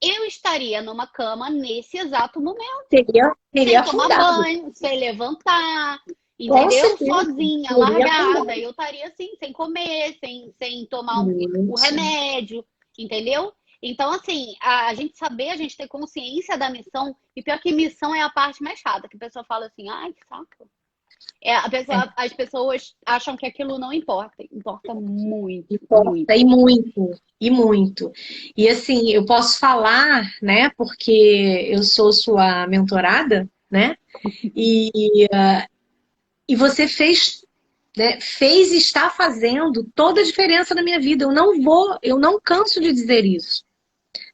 [SPEAKER 2] eu estaria numa cama nesse exato momento.
[SPEAKER 1] Teria
[SPEAKER 2] sem tomar banho, sem levantar, entendeu? Sozinha, largada. Eu estaria assim, sem comer, sem tomar o remédio, entendeu? Então, assim, a gente ter consciência da missão, e pior que missão é a parte mais chata, que a pessoa fala assim, ai, que saco. As pessoas acham que aquilo não importa. Importa muito.
[SPEAKER 1] Importa, e muito. E assim, eu posso falar, né, porque eu sou sua mentorada, né, e você fez e está fazendo toda a diferença na minha vida. Eu não canso de dizer isso,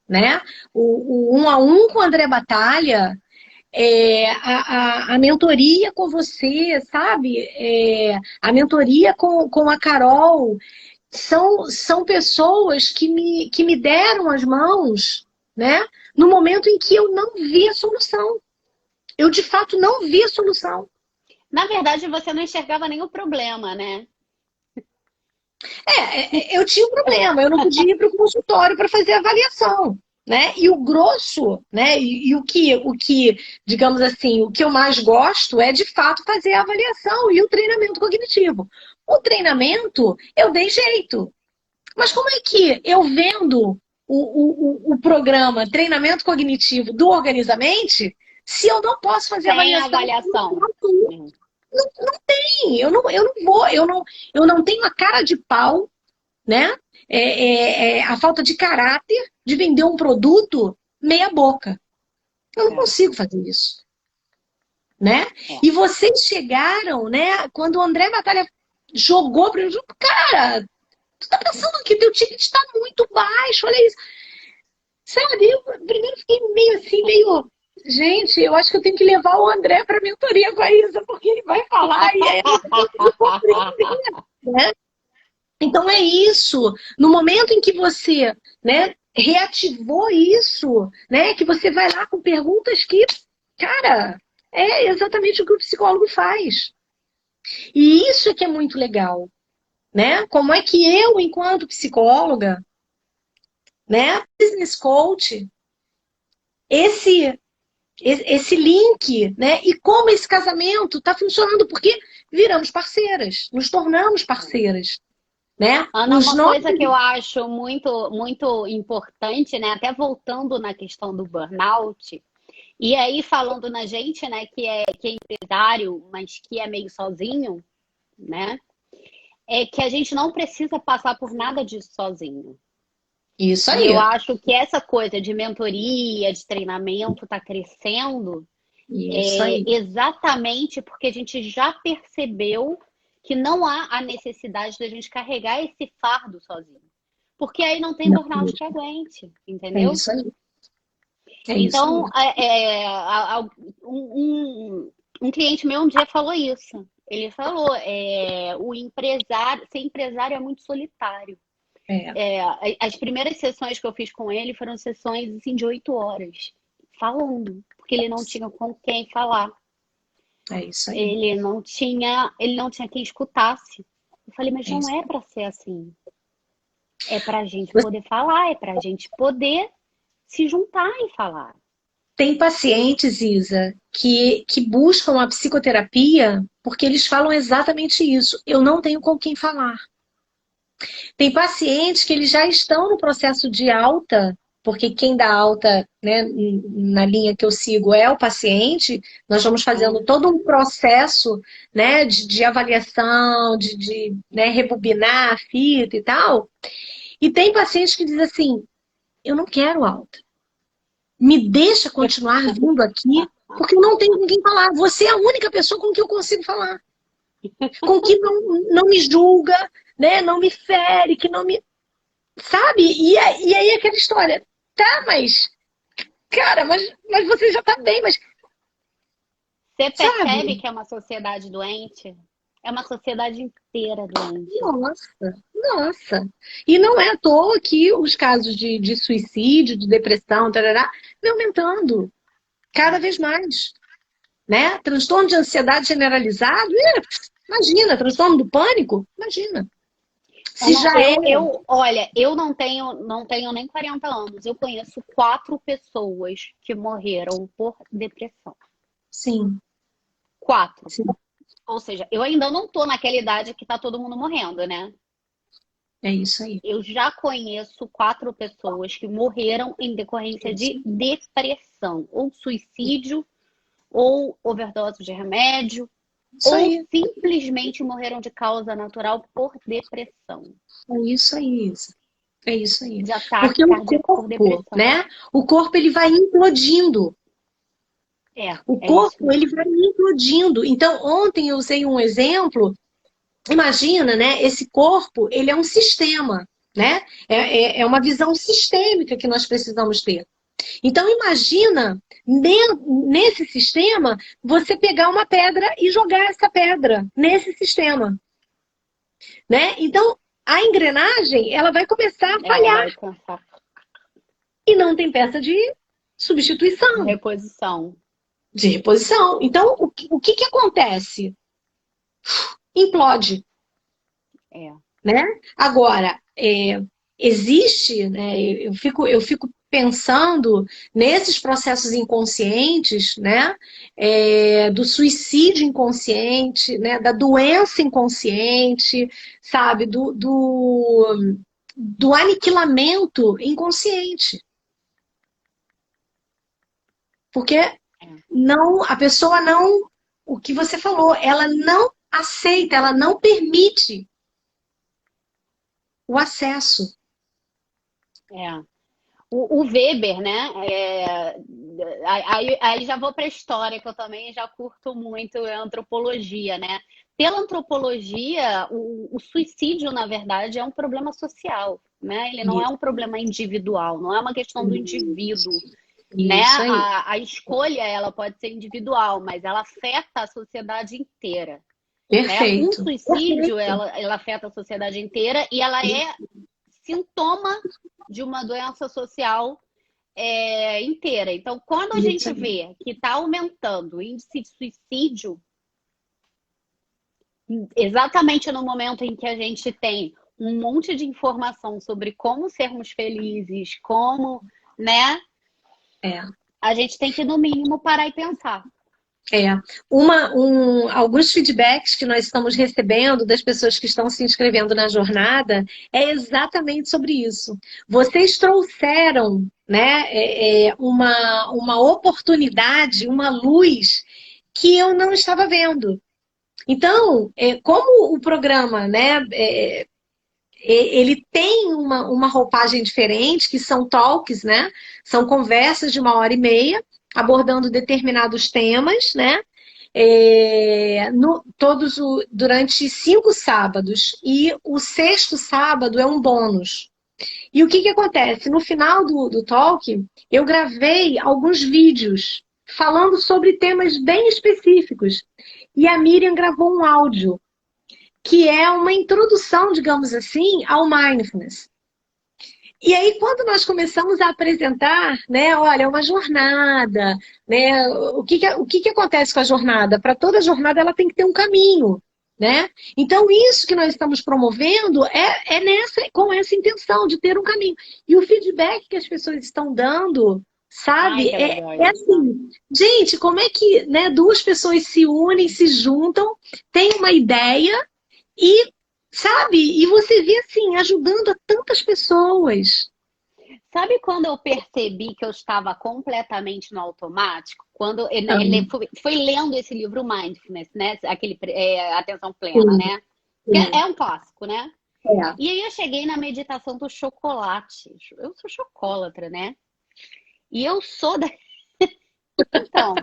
[SPEAKER 1] né? O 1 a 1 com o André Batalha, a mentoria com você, sabe? A mentoria com a Carol, são pessoas que me deram as mãos, né? No momento em que eu não vi a solução. Eu, de fato, não vi a solução.
[SPEAKER 2] Na verdade, você não enxergava nenhum problema, né?
[SPEAKER 1] Eu tinha um problema. Eu não podia ir para o consultório para fazer avaliação, né? E o grosso, né? E o que, digamos assim, o que eu mais gosto é, de fato, fazer a avaliação e o treinamento cognitivo. O treinamento, eu dei jeito. Mas como é que eu vendo o programa Treinamento Cognitivo do Organizamente, se eu não posso fazer avaliação? Não tem, eu não vou, eu não tenho a cara de pau, né? A falta de caráter de vender um produto meia boca. Eu não consigo fazer isso, né? E vocês chegaram, né? Quando o André Batalha jogou para mim, cara, tu tá pensando que teu ticket está muito baixo, olha isso. Sabe, eu primeiro fiquei meio... Gente, eu acho que eu tenho que levar o André para a mentoria com a Isa, porque ele vai falar e aí né? Então é isso. No momento em que você, né, reativou isso, né, que você vai lá com perguntas que, cara, é exatamente o que o psicólogo faz. E isso é que é muito legal, né? Como é que eu, enquanto psicóloga, né, business coach, esse esse link, né? E como esse casamento está funcionando, porque viramos parceiras, nos tornamos parceiras, né?
[SPEAKER 2] Ana,
[SPEAKER 1] Os
[SPEAKER 2] uma
[SPEAKER 1] nossos...
[SPEAKER 2] coisa que eu acho muito importante, né? Até voltando na questão do burnout, e aí falando na gente, né, que é empresário, mas que é meio sozinho, né? É que a gente não precisa passar por nada disso sozinho.
[SPEAKER 1] Isso
[SPEAKER 2] E
[SPEAKER 1] aí,
[SPEAKER 2] eu acho que essa coisa de mentoria, de treinamento está crescendo
[SPEAKER 1] isso aí,
[SPEAKER 2] exatamente porque a gente já percebeu que não há a necessidade da gente carregar esse fardo sozinho. Porque aí não tem burnout que aguente,
[SPEAKER 1] é
[SPEAKER 2] entendeu?
[SPEAKER 1] isso aí, é isso aí.
[SPEAKER 2] Então, um cliente meu um dia falou isso. Ele falou, o empresário, ser empresário é muito solitário.
[SPEAKER 1] É,
[SPEAKER 2] As primeiras sessões que eu fiz com ele foram sessões assim, de 8 horas, falando, porque ele não tinha com quem falar.
[SPEAKER 1] é isso aí,
[SPEAKER 2] Ele não tinha quem escutasse. Eu falei, mas
[SPEAKER 1] é
[SPEAKER 2] não
[SPEAKER 1] isso
[SPEAKER 2] é
[SPEAKER 1] aí.
[SPEAKER 2] para ser assim. É para a gente poder falar, é para a gente poder se juntar e falar.
[SPEAKER 1] Tem pacientes, Isa, que buscam a psicoterapia porque eles falam exatamente isso. Eu não tenho com quem falar. Tem pacientes que eles já estão no processo de alta, porque quem dá alta, né, na linha que eu sigo é o paciente. Nós vamos fazendo todo um processo, né, de avaliação, né, rebobinar a fita e tal. E tem pacientes que dizem assim, eu não quero alta. Me deixa continuar vindo aqui, porque eu não tenho com quem falar. Você é a única pessoa com quem eu consigo falar. Com que não me julga, né, não me fere, que não me... Sabe? E aí aquela história, tá, mas, cara, mas você já tá bem, mas,
[SPEAKER 2] Você percebe
[SPEAKER 1] sabe?
[SPEAKER 2] que é uma sociedade doente? É uma sociedade inteira doente.
[SPEAKER 1] Nossa, nossa. E não é à toa que os casos de suicídio, de depressão, tarará, vem aumentando cada vez mais, né? Transtorno de ansiedade generalizado, imagina, transtorno do pânico, imagina. Se
[SPEAKER 2] Ana,
[SPEAKER 1] já é,
[SPEAKER 2] olha, eu não tenho nem 40 anos. Eu conheço 4 pessoas que morreram por depressão.
[SPEAKER 1] sim,
[SPEAKER 2] 4.
[SPEAKER 1] sim,
[SPEAKER 2] Ou seja, eu ainda não tô naquela idade que tá todo mundo morrendo, né?
[SPEAKER 1] é isso aí.
[SPEAKER 2] Eu já conheço 4 pessoas que morreram em decorrência de depressão, ou suicídio, ou overdose de remédio,
[SPEAKER 1] Isso
[SPEAKER 2] ou
[SPEAKER 1] aí,
[SPEAKER 2] simplesmente morreram de causa natural por depressão,
[SPEAKER 1] é isso aí, Isa. É isso aí.
[SPEAKER 2] de ataque
[SPEAKER 1] Porque o
[SPEAKER 2] cardíaco por
[SPEAKER 1] corpo,
[SPEAKER 2] depressão.
[SPEAKER 1] né? O corpo ele vai implodindo. O
[SPEAKER 2] É isso
[SPEAKER 1] corpo ele
[SPEAKER 2] mesmo.
[SPEAKER 1] vai implodindo. Então, ontem eu usei um exemplo. Imagina, né? Esse corpo ele é um sistema, né? É uma visão sistêmica que nós precisamos ter. Então, imagina nesse sistema você pegar uma pedra e jogar essa pedra nesse sistema, né? Então, a engrenagem ela vai começar a
[SPEAKER 2] Ela
[SPEAKER 1] falhar
[SPEAKER 2] vai cansar.
[SPEAKER 1] e não tem peça de substituição,
[SPEAKER 2] Reposição.
[SPEAKER 1] de reposição. Então, o que acontece? Implode,
[SPEAKER 2] É.
[SPEAKER 1] né? Agora, existe, né? Eu fico pensando nesses processos inconscientes, né? Do suicídio inconsciente, né? Da doença inconsciente, sabe? Do aniquilamento inconsciente. Porque não, a pessoa não, o que você falou, ela não aceita, ela não permite o acesso.
[SPEAKER 2] É. O Weber, né? Aí já vou para a história, que eu também já curto muito a antropologia, né? Pela antropologia, o suicídio, na verdade, é um problema social, né? Ele não é um problema individual, não é uma questão do indivíduo, né?
[SPEAKER 1] Isso aí.
[SPEAKER 2] A escolha, ela pode ser individual, mas ela afeta a sociedade inteira, né? Um
[SPEAKER 1] Perfeito.
[SPEAKER 2] suicídio, ela afeta a sociedade inteira e ela é sintoma de uma doença social inteira. Então, quando a gente vê que está aumentando o índice de suicídio, exatamente no momento em que a gente tem um monte de informação sobre como sermos felizes, como, né?
[SPEAKER 1] É.
[SPEAKER 2] A gente tem que, no mínimo, parar e pensar.
[SPEAKER 1] Alguns feedbacks que nós estamos recebendo das pessoas que estão se inscrevendo na jornada é exatamente sobre isso. Vocês trouxeram, né, uma oportunidade, uma luz que eu não estava vendo. Então, como o programa, né, ele tem uma roupagem diferente, que são talks, né? São conversas de 1h30, abordando determinados temas, né? Durante 5 sábados. E o 6º sábado é um bônus. E o que acontece? No final do talk, eu gravei alguns vídeos falando sobre temas bem específicos. E a Miriam gravou um áudio, que é uma introdução, digamos assim, ao mindfulness. E aí, quando nós começamos a apresentar, né, olha, é uma jornada, né, o que acontece com a jornada? Para toda jornada, ela tem que ter um caminho, né? Então, isso que nós estamos promovendo com essa intenção de ter um caminho. E o feedback que as pessoas estão dando, sabe, é assim, gente, como é que, né, 2 pessoas se unem, se juntam, têm uma ideia e, sabe, e você vê assim, ajudando a tantas pessoas.
[SPEAKER 2] Sabe quando eu percebi que eu estava completamente no automático? Quando ele foi lendo esse livro Mindfulness, né? Aquele Atenção Plena, né? É um clássico, né? E aí eu cheguei na meditação do chocolate. Eu sou chocolatra, né? E eu sou da... Então,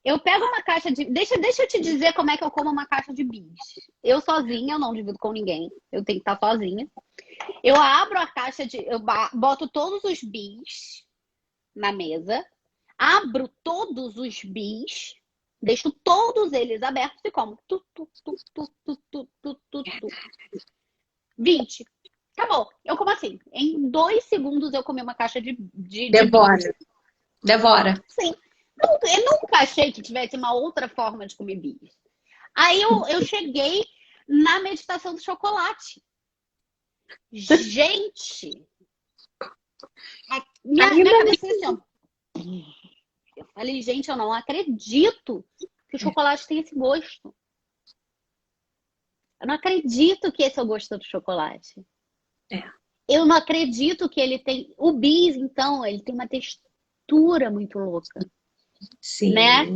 [SPEAKER 2] eu pego uma caixa de... Deixa eu te dizer como é que eu como uma caixa de bis. Eu sozinha, eu não divido com ninguém. Eu tenho que estar sozinha. Eu abro a caixa de... Eu boto todos os bis na mesa. Abro todos os bis. Deixo todos eles abertos e como. 20. Acabou. Eu como assim. Em 2 segundos eu comi uma caixa de
[SPEAKER 1] Devora.
[SPEAKER 2] Sim. Eu nunca achei que tivesse uma outra forma de comer bis. Aí eu cheguei na meditação do chocolate. Gente! Minha cabeça assim, ó. Eu falei, gente, eu não acredito que o chocolate tem esse gosto. Eu não acredito que esse é o gosto do chocolate. Eu não acredito que ele tem... O bis, então, ele tem uma textura muito louca.
[SPEAKER 1] Sim.
[SPEAKER 2] Né?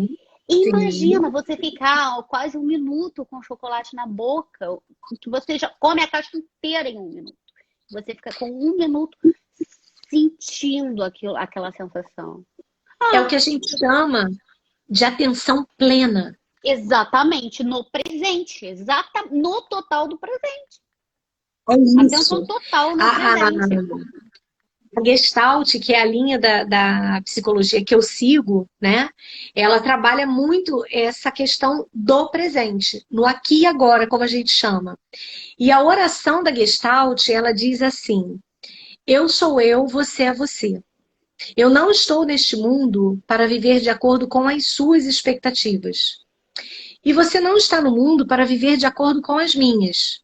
[SPEAKER 2] E imagina você ficar quase 1 minuto com o chocolate na boca, que você já come a caixa inteira em 1 minuto. Você fica com 1 minuto sentindo aquela sensação.
[SPEAKER 1] É o que a gente chama de atenção plena.
[SPEAKER 2] Exatamente, no presente. No total do presente.
[SPEAKER 1] É isso.
[SPEAKER 2] Atenção total no presente.
[SPEAKER 1] A Gestalt, que é a linha da psicologia que eu sigo, né? Ela trabalha muito essa questão do presente, no aqui e agora, como a gente chama. E a oração da Gestalt, ela diz assim: eu sou eu, você é você. Eu não estou neste mundo para viver de acordo com as suas expectativas. E você não está no mundo para viver de acordo com as minhas.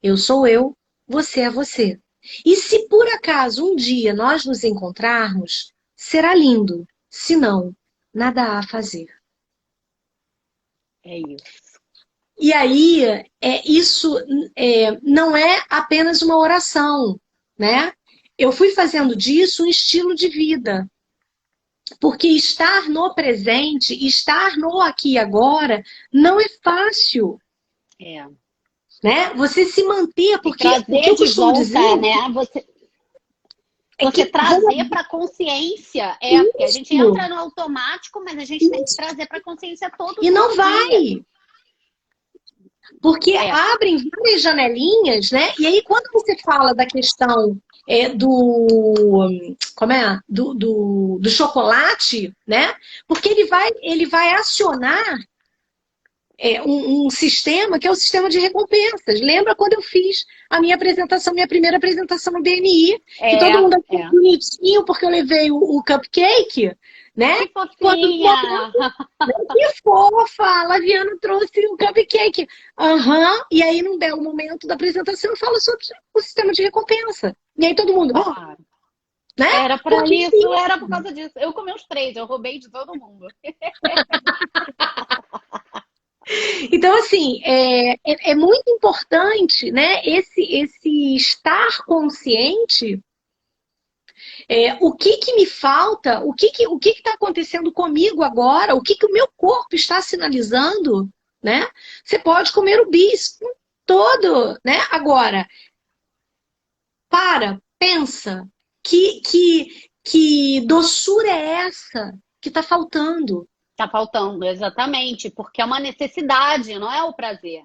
[SPEAKER 1] Eu sou eu, você é você. E se por acaso um dia nós nos encontrarmos, será lindo. Se não, nada há a fazer.
[SPEAKER 2] É isso.
[SPEAKER 1] E aí, isso não é apenas uma oração, né? Eu fui fazendo disso um estilo de vida. Porque estar no presente, estar no aqui e agora, não é fácil. Né? Você se manter, porque o que eu costumo dizer,
[SPEAKER 2] né? Você trazer para a consciência. Porque a gente entra no automático, mas a gente tem que trazer para a consciência todo
[SPEAKER 1] E não vai. Porque abrem várias janelinhas, né? E aí, quando você fala da questão do chocolate, né? Porque ele vai acionar um sistema que é o sistema de recompensas. Lembra quando eu fiz a minha primeira apresentação no BNI, que todo mundo achou bonitinho porque eu levei o cupcake, né?
[SPEAKER 2] Que fofinha!
[SPEAKER 1] Que fofa! A Laviana trouxe um cupcake. E aí, num belo momento da apresentação, eu falo sobre o sistema de recompensa. E aí todo mundo... né?
[SPEAKER 2] Era pra
[SPEAKER 1] Porque
[SPEAKER 2] isso, era por causa disso. Eu comi os três, eu roubei de todo mundo.
[SPEAKER 1] então, assim, é muito importante, né, esse estar consciente. O que que me falta? O que está acontecendo comigo agora? O que que o meu corpo está sinalizando? Né? Você pode comer o bis todo, né? Agora, pensa, que doçura é essa que está faltando?
[SPEAKER 2] Tá faltando, exatamente, porque é uma necessidade, não é o prazer,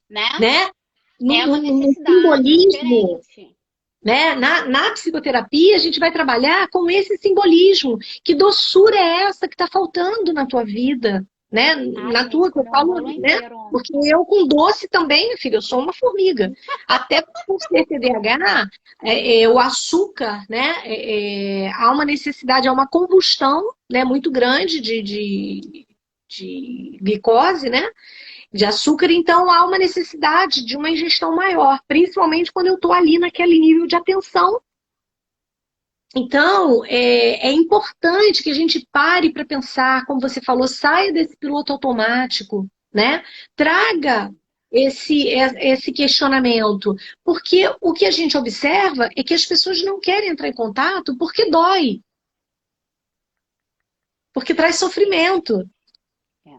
[SPEAKER 2] né?
[SPEAKER 1] Né?
[SPEAKER 2] É uma
[SPEAKER 1] No
[SPEAKER 2] necessidade, é
[SPEAKER 1] simbolismo,
[SPEAKER 2] diferente.
[SPEAKER 1] né? Na psicoterapia, a gente vai trabalhar com esse simbolismo. Que doçura é essa que está faltando na tua vida? Né?
[SPEAKER 2] Ai,
[SPEAKER 1] Na
[SPEAKER 2] gente,
[SPEAKER 1] tua, que eu
[SPEAKER 2] comer um
[SPEAKER 1] falo,
[SPEAKER 2] bolo
[SPEAKER 1] né?
[SPEAKER 2] inteiro.
[SPEAKER 1] Porque eu com doce também, minha filha, eu sou uma formiga. Até por ser TDAH, o açúcar, né? Há uma necessidade, há uma combustão, né, muito grande de glicose, né? De açúcar, então há uma necessidade de uma ingestão maior, principalmente quando eu estou ali naquele nível de atenção. Então, é importante que a gente pare para pensar, como você falou, saia desse piloto automático, né? Traga esse questionamento, porque o que a gente observa é que as pessoas não querem entrar em contato porque dói, porque traz sofrimento.
[SPEAKER 2] É.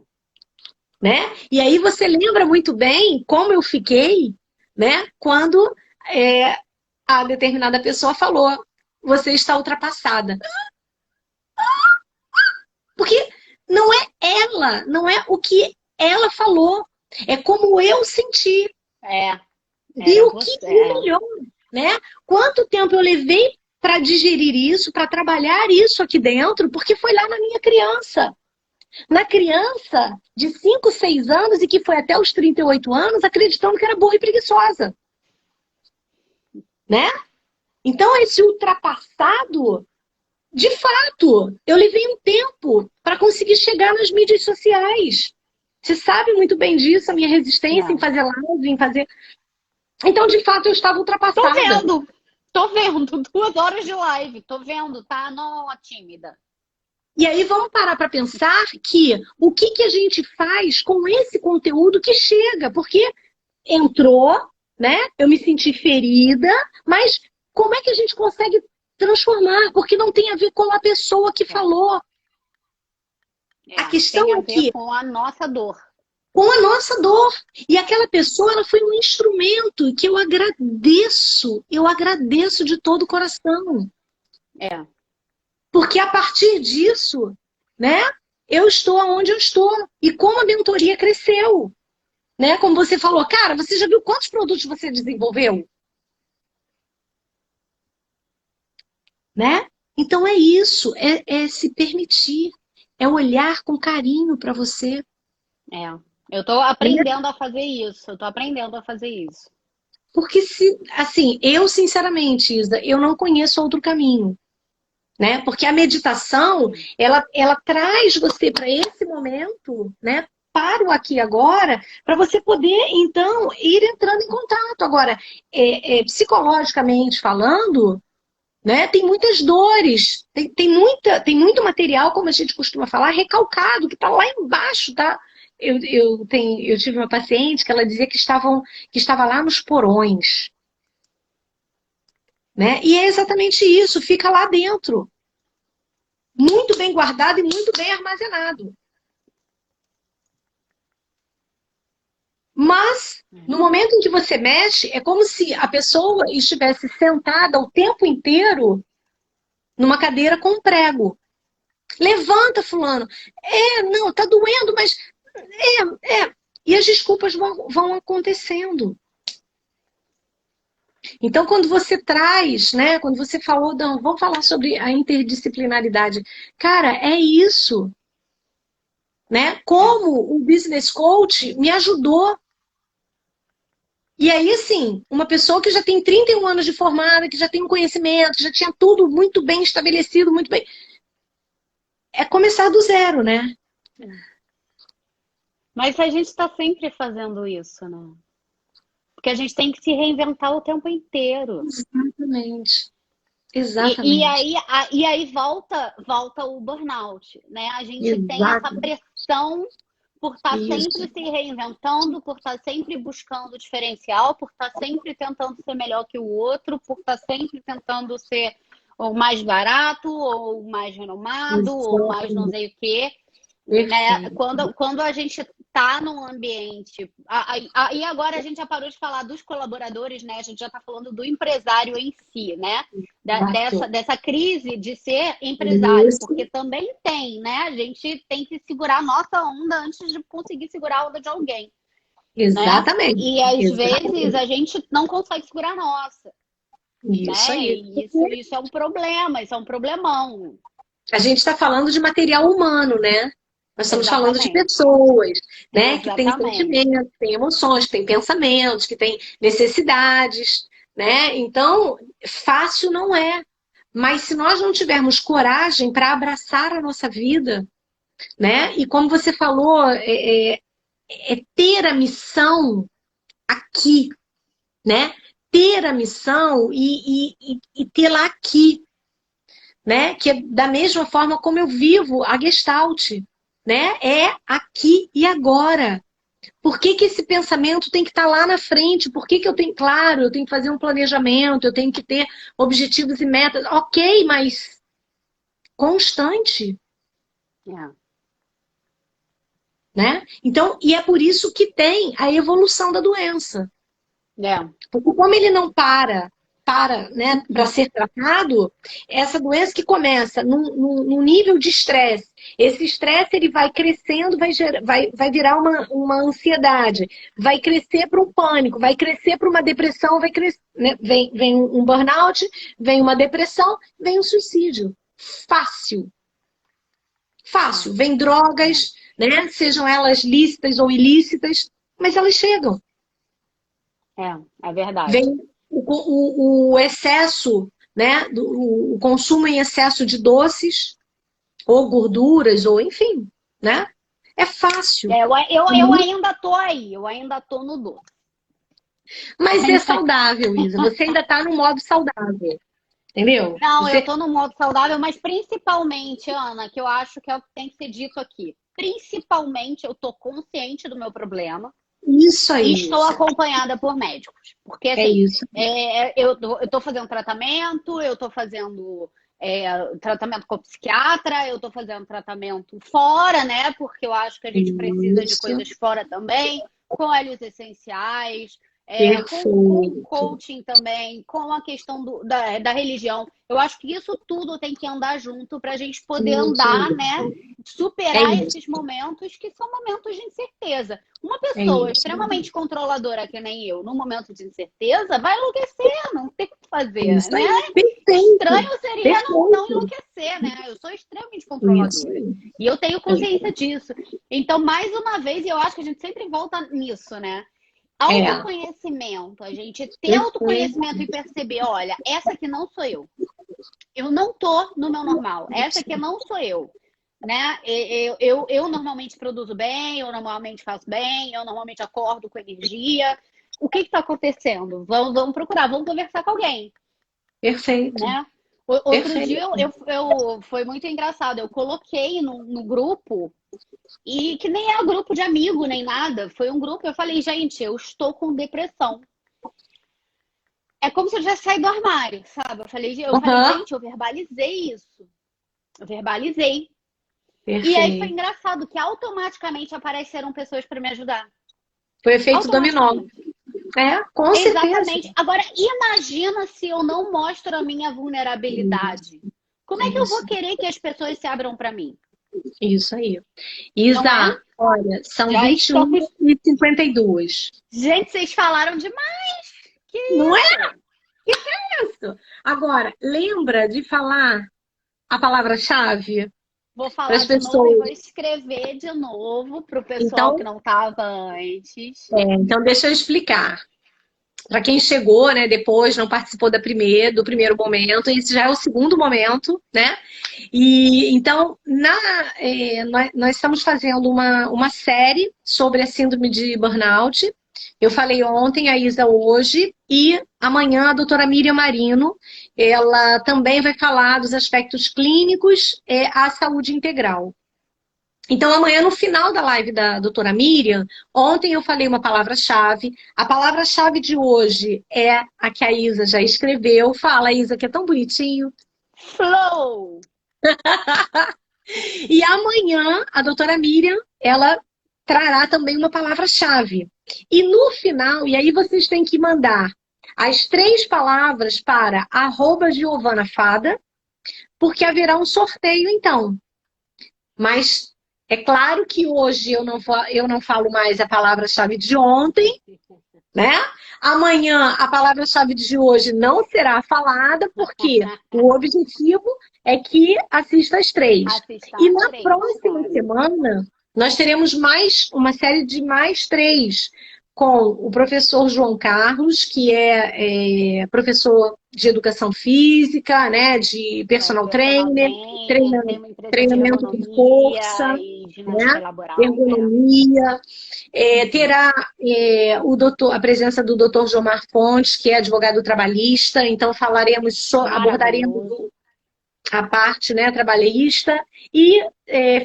[SPEAKER 1] Né? E aí você lembra muito bem como eu fiquei, né? Quando é, a determinada pessoa falou, você está ultrapassada. Porque não é ela, não é o que ela falou, é como eu senti.
[SPEAKER 2] É,
[SPEAKER 1] E
[SPEAKER 2] era
[SPEAKER 1] o que
[SPEAKER 2] você.
[SPEAKER 1] me melhor, né? Quanto tempo eu levei para digerir isso, para trabalhar isso aqui dentro, porque foi lá na minha criança. Na criança de 5, 6 anos e que foi até os 38 anos, acreditando que era burra e preguiçosa, né? Então, esse ultrapassado, de fato, eu levei um tempo para conseguir chegar nas mídias sociais. Você sabe muito bem disso, a minha resistência em
[SPEAKER 2] Não.
[SPEAKER 1] fazer live, em fazer. Então, de fato, eu estava
[SPEAKER 2] Tô
[SPEAKER 1] ultrapassada.
[SPEAKER 2] vendo, tô vendo. 2 horas de live, tô vendo, tá? Não, tímida.
[SPEAKER 1] E aí vamos parar para pensar que o que a gente faz com esse conteúdo que chega, porque entrou, né? Eu me senti ferida, mas como é que a gente consegue transformar? Porque não tem a ver com a pessoa que
[SPEAKER 2] É,
[SPEAKER 1] falou. A questão
[SPEAKER 2] tem a
[SPEAKER 1] é
[SPEAKER 2] ver
[SPEAKER 1] que
[SPEAKER 2] com a nossa dor.
[SPEAKER 1] com a nossa dor. E aquela pessoa, ela foi um instrumento que eu agradeço de todo o coração.
[SPEAKER 2] É,
[SPEAKER 1] Porque a partir disso, né, eu estou onde eu estou. E como a mentoria cresceu, né? Como você falou, cara, você já viu quantos produtos você desenvolveu? Né? Então é isso, é se permitir, é olhar com carinho para você.
[SPEAKER 2] é. Eu tô aprendendo a fazer isso. Eu tô aprendendo a fazer isso.
[SPEAKER 1] Porque se, assim, eu sinceramente, Isa, eu não conheço outro caminho, né? Porque a meditação, ela traz você para esse momento, né? Para o aqui e agora, para você poder, então, ir entrando em contato. Agora, psicologicamente falando, né? Tem muitas dores, tem muito material, como a gente costuma falar, recalcado, que está lá embaixo, tá? Eu tive uma paciente que ela dizia que estava lá nos porões, né? E é exatamente isso, fica lá dentro, muito bem guardado e muito bem armazenado. Mas, no momento em que você mexe, é como se a pessoa estivesse sentada o tempo inteiro numa cadeira com um prego. Levanta, fulano. Não, tá doendo, mas. E as desculpas vão acontecendo. Então, quando você traz, né? Quando você falou, não, vamos falar sobre a interdisciplinaridade. Cara, é isso. Né? Como o business coach me ajudou. E aí, assim, uma pessoa que já tem 31 anos de formada, que já tem um conhecimento, que já tinha tudo muito bem estabelecido, muito bem. É começar do zero, né?
[SPEAKER 2] Mas a gente está sempre fazendo isso, né? Porque a gente tem que se reinventar o tempo inteiro.
[SPEAKER 1] Exatamente.
[SPEAKER 2] E
[SPEAKER 1] Exatamente.
[SPEAKER 2] aí, e aí volta o burnout, né? A gente tem essa
[SPEAKER 1] Exato.
[SPEAKER 2] pressão por estar
[SPEAKER 1] Isso.
[SPEAKER 2] sempre se reinventando, por estar sempre buscando diferencial, por estar sempre tentando ser melhor que o outro, por estar sempre tentando ser o mais barato, ou o mais renomado, ou o mais não
[SPEAKER 1] Exatamente.
[SPEAKER 2] sei o quê, né?
[SPEAKER 1] Perfeito.
[SPEAKER 2] Quando a gente está num ambiente. E agora a gente já parou de falar dos colaboradores, né? A gente já está falando do empresário em si, né?
[SPEAKER 1] Exato.
[SPEAKER 2] Dessa crise de ser empresário, porque
[SPEAKER 1] Isso.
[SPEAKER 2] também tem, né? A gente tem que segurar a nossa onda antes de conseguir segurar a onda de alguém, né?
[SPEAKER 1] Exatamente.
[SPEAKER 2] E às vezes
[SPEAKER 1] Exatamente.
[SPEAKER 2] a gente não consegue segurar a nossa,
[SPEAKER 1] Isso
[SPEAKER 2] né?
[SPEAKER 1] aí.
[SPEAKER 2] E isso é um problema, isso é um problemão.
[SPEAKER 1] A gente está falando de material humano, né? Nós estamos falando de
[SPEAKER 2] Exatamente.
[SPEAKER 1] pessoas, né? Que têm
[SPEAKER 2] Exatamente.
[SPEAKER 1] sentimentos, que têm emoções, que têm pensamentos, que têm necessidades, né? Então, fácil não é. Mas se nós não tivermos coragem para abraçar a nossa vida, né? E como você falou, é ter a missão aqui, né? Ter a missão e tê-la aqui, né? Que é da mesma forma como eu vivo a Gestalt, né? É aqui e agora. Por que que esse pensamento tem que estar lá na frente? Por que que eu tenho, claro, eu tenho que fazer um planejamento, eu tenho que ter objetivos e metas. Ok, mas constante,
[SPEAKER 2] É.
[SPEAKER 1] né? Então, e é por isso que tem a evolução da doença.
[SPEAKER 2] É.
[SPEAKER 1] Porque como ele não para, né, para ser tratado, essa doença que começa num nível de estresse, esse estresse ele vai crescendo, vai virar uma ansiedade, vai crescer para um pânico, vai crescer para uma depressão, vai crescer, né, vem um burnout, vem uma depressão, vem um suicídio. Fácil, fácil. Vem drogas, né, sejam elas lícitas ou ilícitas, mas elas chegam.
[SPEAKER 2] É verdade.
[SPEAKER 1] Vem o excesso, né? O consumo em excesso de doces, ou gorduras, ou enfim, né? É fácil.
[SPEAKER 2] Eu ainda tô aí, eu ainda tô no doce.
[SPEAKER 1] Mas é saudável, Isa. Você ainda está no modo saudável. Entendeu?
[SPEAKER 2] Não, eu
[SPEAKER 1] Você.
[SPEAKER 2] tô no modo saudável, mas principalmente, Ana, que eu acho que é o que tem que ser dito aqui. Principalmente, eu tô consciente do meu problema
[SPEAKER 1] Isso
[SPEAKER 2] e
[SPEAKER 1] aí,
[SPEAKER 2] estou
[SPEAKER 1] Isa.
[SPEAKER 2] acompanhada por médicos. Porque,
[SPEAKER 1] É
[SPEAKER 2] assim,
[SPEAKER 1] isso.
[SPEAKER 2] eu tô fazendo tratamento, eu tô fazendo tratamento com psiquiatra, eu tô fazendo tratamento fora, né? Porque eu acho que a gente precisa de
[SPEAKER 1] Isso.
[SPEAKER 2] coisas fora também, com óleos essenciais, com
[SPEAKER 1] Perfeito.
[SPEAKER 2] coaching também, com a questão da religião. Eu acho que isso tudo tem que andar junto para a gente poder
[SPEAKER 1] Isso
[SPEAKER 2] andar, né?
[SPEAKER 1] mesmo. É
[SPEAKER 2] Superar
[SPEAKER 1] isso.
[SPEAKER 2] esses momentos que são momentos de incerteza. Uma
[SPEAKER 1] É
[SPEAKER 2] pessoa
[SPEAKER 1] isso.
[SPEAKER 2] extremamente controladora, que nem eu, no momento de incerteza, vai enlouquecer, não tem o que fazer,
[SPEAKER 1] Isso
[SPEAKER 2] né?
[SPEAKER 1] aí. Perfeito.
[SPEAKER 2] Estranho seria não
[SPEAKER 1] Perfeito.
[SPEAKER 2] enlouquecer, né? Eu sou extremamente
[SPEAKER 1] Isso
[SPEAKER 2] controladora.
[SPEAKER 1] aí.
[SPEAKER 2] E eu tenho
[SPEAKER 1] É isso
[SPEAKER 2] consciência disso. Então, mais uma vez, eu acho que a gente sempre volta nisso, né?
[SPEAKER 1] aí. É.
[SPEAKER 2] Autoconhecimento, a gente ter
[SPEAKER 1] Perfeito.
[SPEAKER 2] autoconhecimento e perceber, olha, essa aqui não sou eu. Eu não tô no meu normal. Essa aqui não sou eu. Né? Eu normalmente produzo bem, eu normalmente faço bem, eu normalmente acordo com energia. O que está acontecendo? Vamos procurar, vamos conversar com alguém,
[SPEAKER 1] Perfeito.
[SPEAKER 2] né? Outro dia
[SPEAKER 1] Perfeito.
[SPEAKER 2] foi muito engraçado. Eu coloquei no grupo, e que nem é um grupo de amigo, nem nada. Foi um grupo, eu falei, gente, eu estou com depressão. É como se eu tivesse saído do armário, sabe? Eu falei,
[SPEAKER 1] Aham.
[SPEAKER 2] gente, eu verbalizei isso. Eu verbalizei. E aí foi
[SPEAKER 1] Perfeito.
[SPEAKER 2] engraçado que automaticamente apareceram pessoas para me ajudar.
[SPEAKER 1] Foi efeito dominó.
[SPEAKER 2] Automaticamente.
[SPEAKER 1] É, com certeza.
[SPEAKER 2] Exatamente. Agora, imagina se eu não mostro a minha vulnerabilidade. Como é que eu vou
[SPEAKER 1] Isso,
[SPEAKER 2] querer que as pessoas se abram para mim?
[SPEAKER 1] isso aí.
[SPEAKER 2] Não é?
[SPEAKER 1] Isa, olha, são
[SPEAKER 2] Já estamos.
[SPEAKER 1] 21h52.
[SPEAKER 2] Gente, vocês falaram demais. Que
[SPEAKER 1] Não é
[SPEAKER 2] isso?
[SPEAKER 1] isso? Agora, lembra de falar a palavra-chave
[SPEAKER 2] Vou
[SPEAKER 1] para
[SPEAKER 2] falar
[SPEAKER 1] as
[SPEAKER 2] de novo e
[SPEAKER 1] pessoas?
[SPEAKER 2] vou escrever de novo para o pessoal que
[SPEAKER 1] Então,
[SPEAKER 2] não estava antes.
[SPEAKER 1] então, deixa eu explicar. Para quem chegou, né, depois, não participou do primeiro momento, esse já é o segundo momento, né? E então, nós estamos fazendo uma série sobre a síndrome de burnout. Eu falei ontem, a Isa hoje, e amanhã a doutora Miriam Marino, ela também vai falar dos aspectos clínicos e a saúde integral. Então, amanhã, no final da live da doutora Miriam, ontem eu falei uma palavra-chave. A palavra-chave de hoje é a que a Isa já escreveu. Fala, Isa, que é tão bonitinho.
[SPEAKER 2] Flow!
[SPEAKER 1] E amanhã, a doutora Miriam, ela trará também uma palavra-chave. E no final, e aí vocês têm que mandar as 3 palavras para @GiovanaFada, porque haverá um sorteio então. Mas é claro que hoje eu não falo mais a palavra-chave de ontem, né? Amanhã a palavra-chave de hoje não será falada, porque o objetivo é que assista às 3. E na próxima semana, nós teremos mais uma série de mais 3 com o professor João Carlos, que é professor de educação física, né, de personal trainer, treinamento de força, né, ergonomia. Terá a presença do Dr. Jomar Fontes, que é advogado trabalhista, então abordaremos a parte, né, trabalhista, e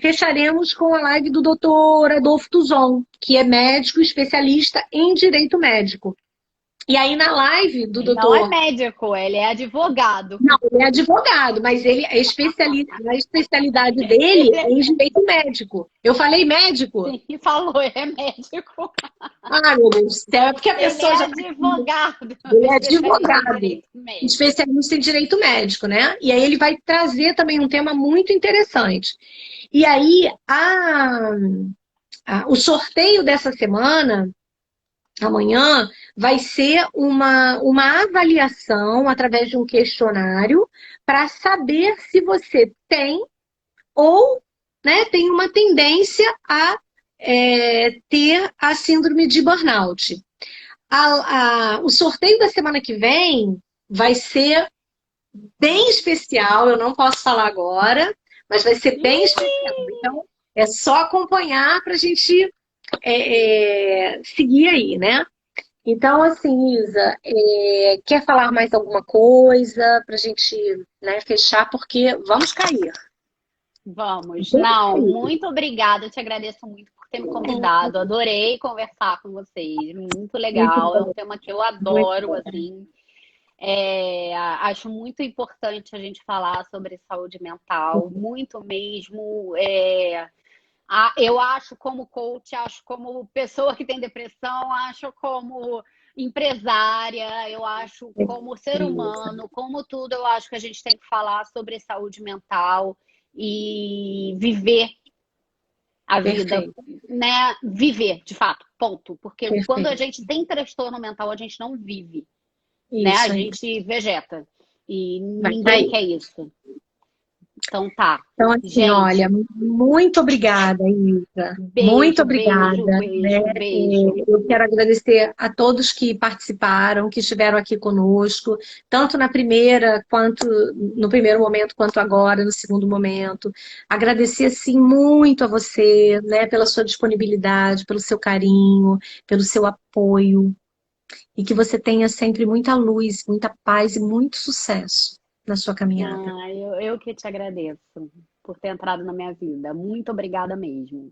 [SPEAKER 1] fecharemos com a live do Dr. Adolfo Tuzon, que é médico especialista em direito médico. E aí na live do doutor...
[SPEAKER 2] Não é médico, ele é advogado.
[SPEAKER 1] Não, ele é advogado, mas ele a especialidade dele é em direito médico. Eu falei médico?
[SPEAKER 2] Sim, falou, é médico.
[SPEAKER 1] Ah, meu Deus do céu, é porque a pessoa
[SPEAKER 2] ele é advogado.
[SPEAKER 1] Ele é advogado, especialista em direito médico, né? E aí ele vai trazer também um tema muito interessante. E aí, o sorteio dessa semana, amanhã, vai ser uma avaliação através de um questionário para saber se você tem ou, né, tem uma tendência a ter a síndrome de burnout. O sorteio da semana que vem vai ser bem especial, eu não posso falar agora, mas vai ser bem especial. Então, é só acompanhar para a gente seguir aí, né? Então, assim, Isa, quer falar mais alguma coisa para a gente, né, fechar? Porque vamos cair.
[SPEAKER 2] Vamos. Não, muito obrigada. Eu te agradeço muito por ter me convidado. Adorei conversar com vocês. Muito legal. É um tema que eu adoro, assim. Acho muito importante a gente falar sobre saúde mental. Muito mesmo. Eu acho como coach, acho como pessoa que tem depressão, acho como empresária, eu acho como ser humano, como tudo, eu acho que a gente tem que falar sobre saúde mental e viver a vida, né? Viver, de fato, ponto. Porque quando a gente tem transtorno mental, a gente não vive, né? A gente vegeta. E ninguém quer isso. Então tá.
[SPEAKER 1] Então, assim, gente, olha, muito obrigada, Isa.
[SPEAKER 2] Beijo,
[SPEAKER 1] muito obrigada.
[SPEAKER 2] Beijo.
[SPEAKER 1] Eu quero agradecer a todos que participaram, que estiveram aqui conosco, tanto no primeiro momento, quanto agora, no segundo momento. Agradecer, assim, muito a você, né, pela sua disponibilidade, pelo seu carinho, pelo seu apoio. E que você tenha sempre muita luz, muita paz e muito sucesso na sua caminhada.
[SPEAKER 2] Eu que te agradeço por ter entrado na minha vida. Muito obrigada mesmo.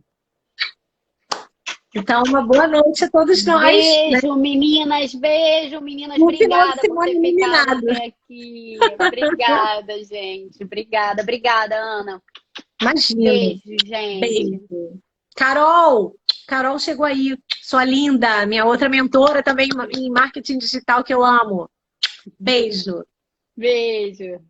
[SPEAKER 1] Então, uma boa noite a todos nós.
[SPEAKER 2] Beijo, né? Meninas. Beijo, meninas. Obrigada por ter ficado aqui. Obrigada, gente. Obrigada, Ana.
[SPEAKER 1] Imagina.
[SPEAKER 2] Beijo, gente.
[SPEAKER 1] Beijo. Carol chegou aí. Sua linda. Minha outra mentora também em marketing digital que eu amo. Beijo.
[SPEAKER 2] Beijo.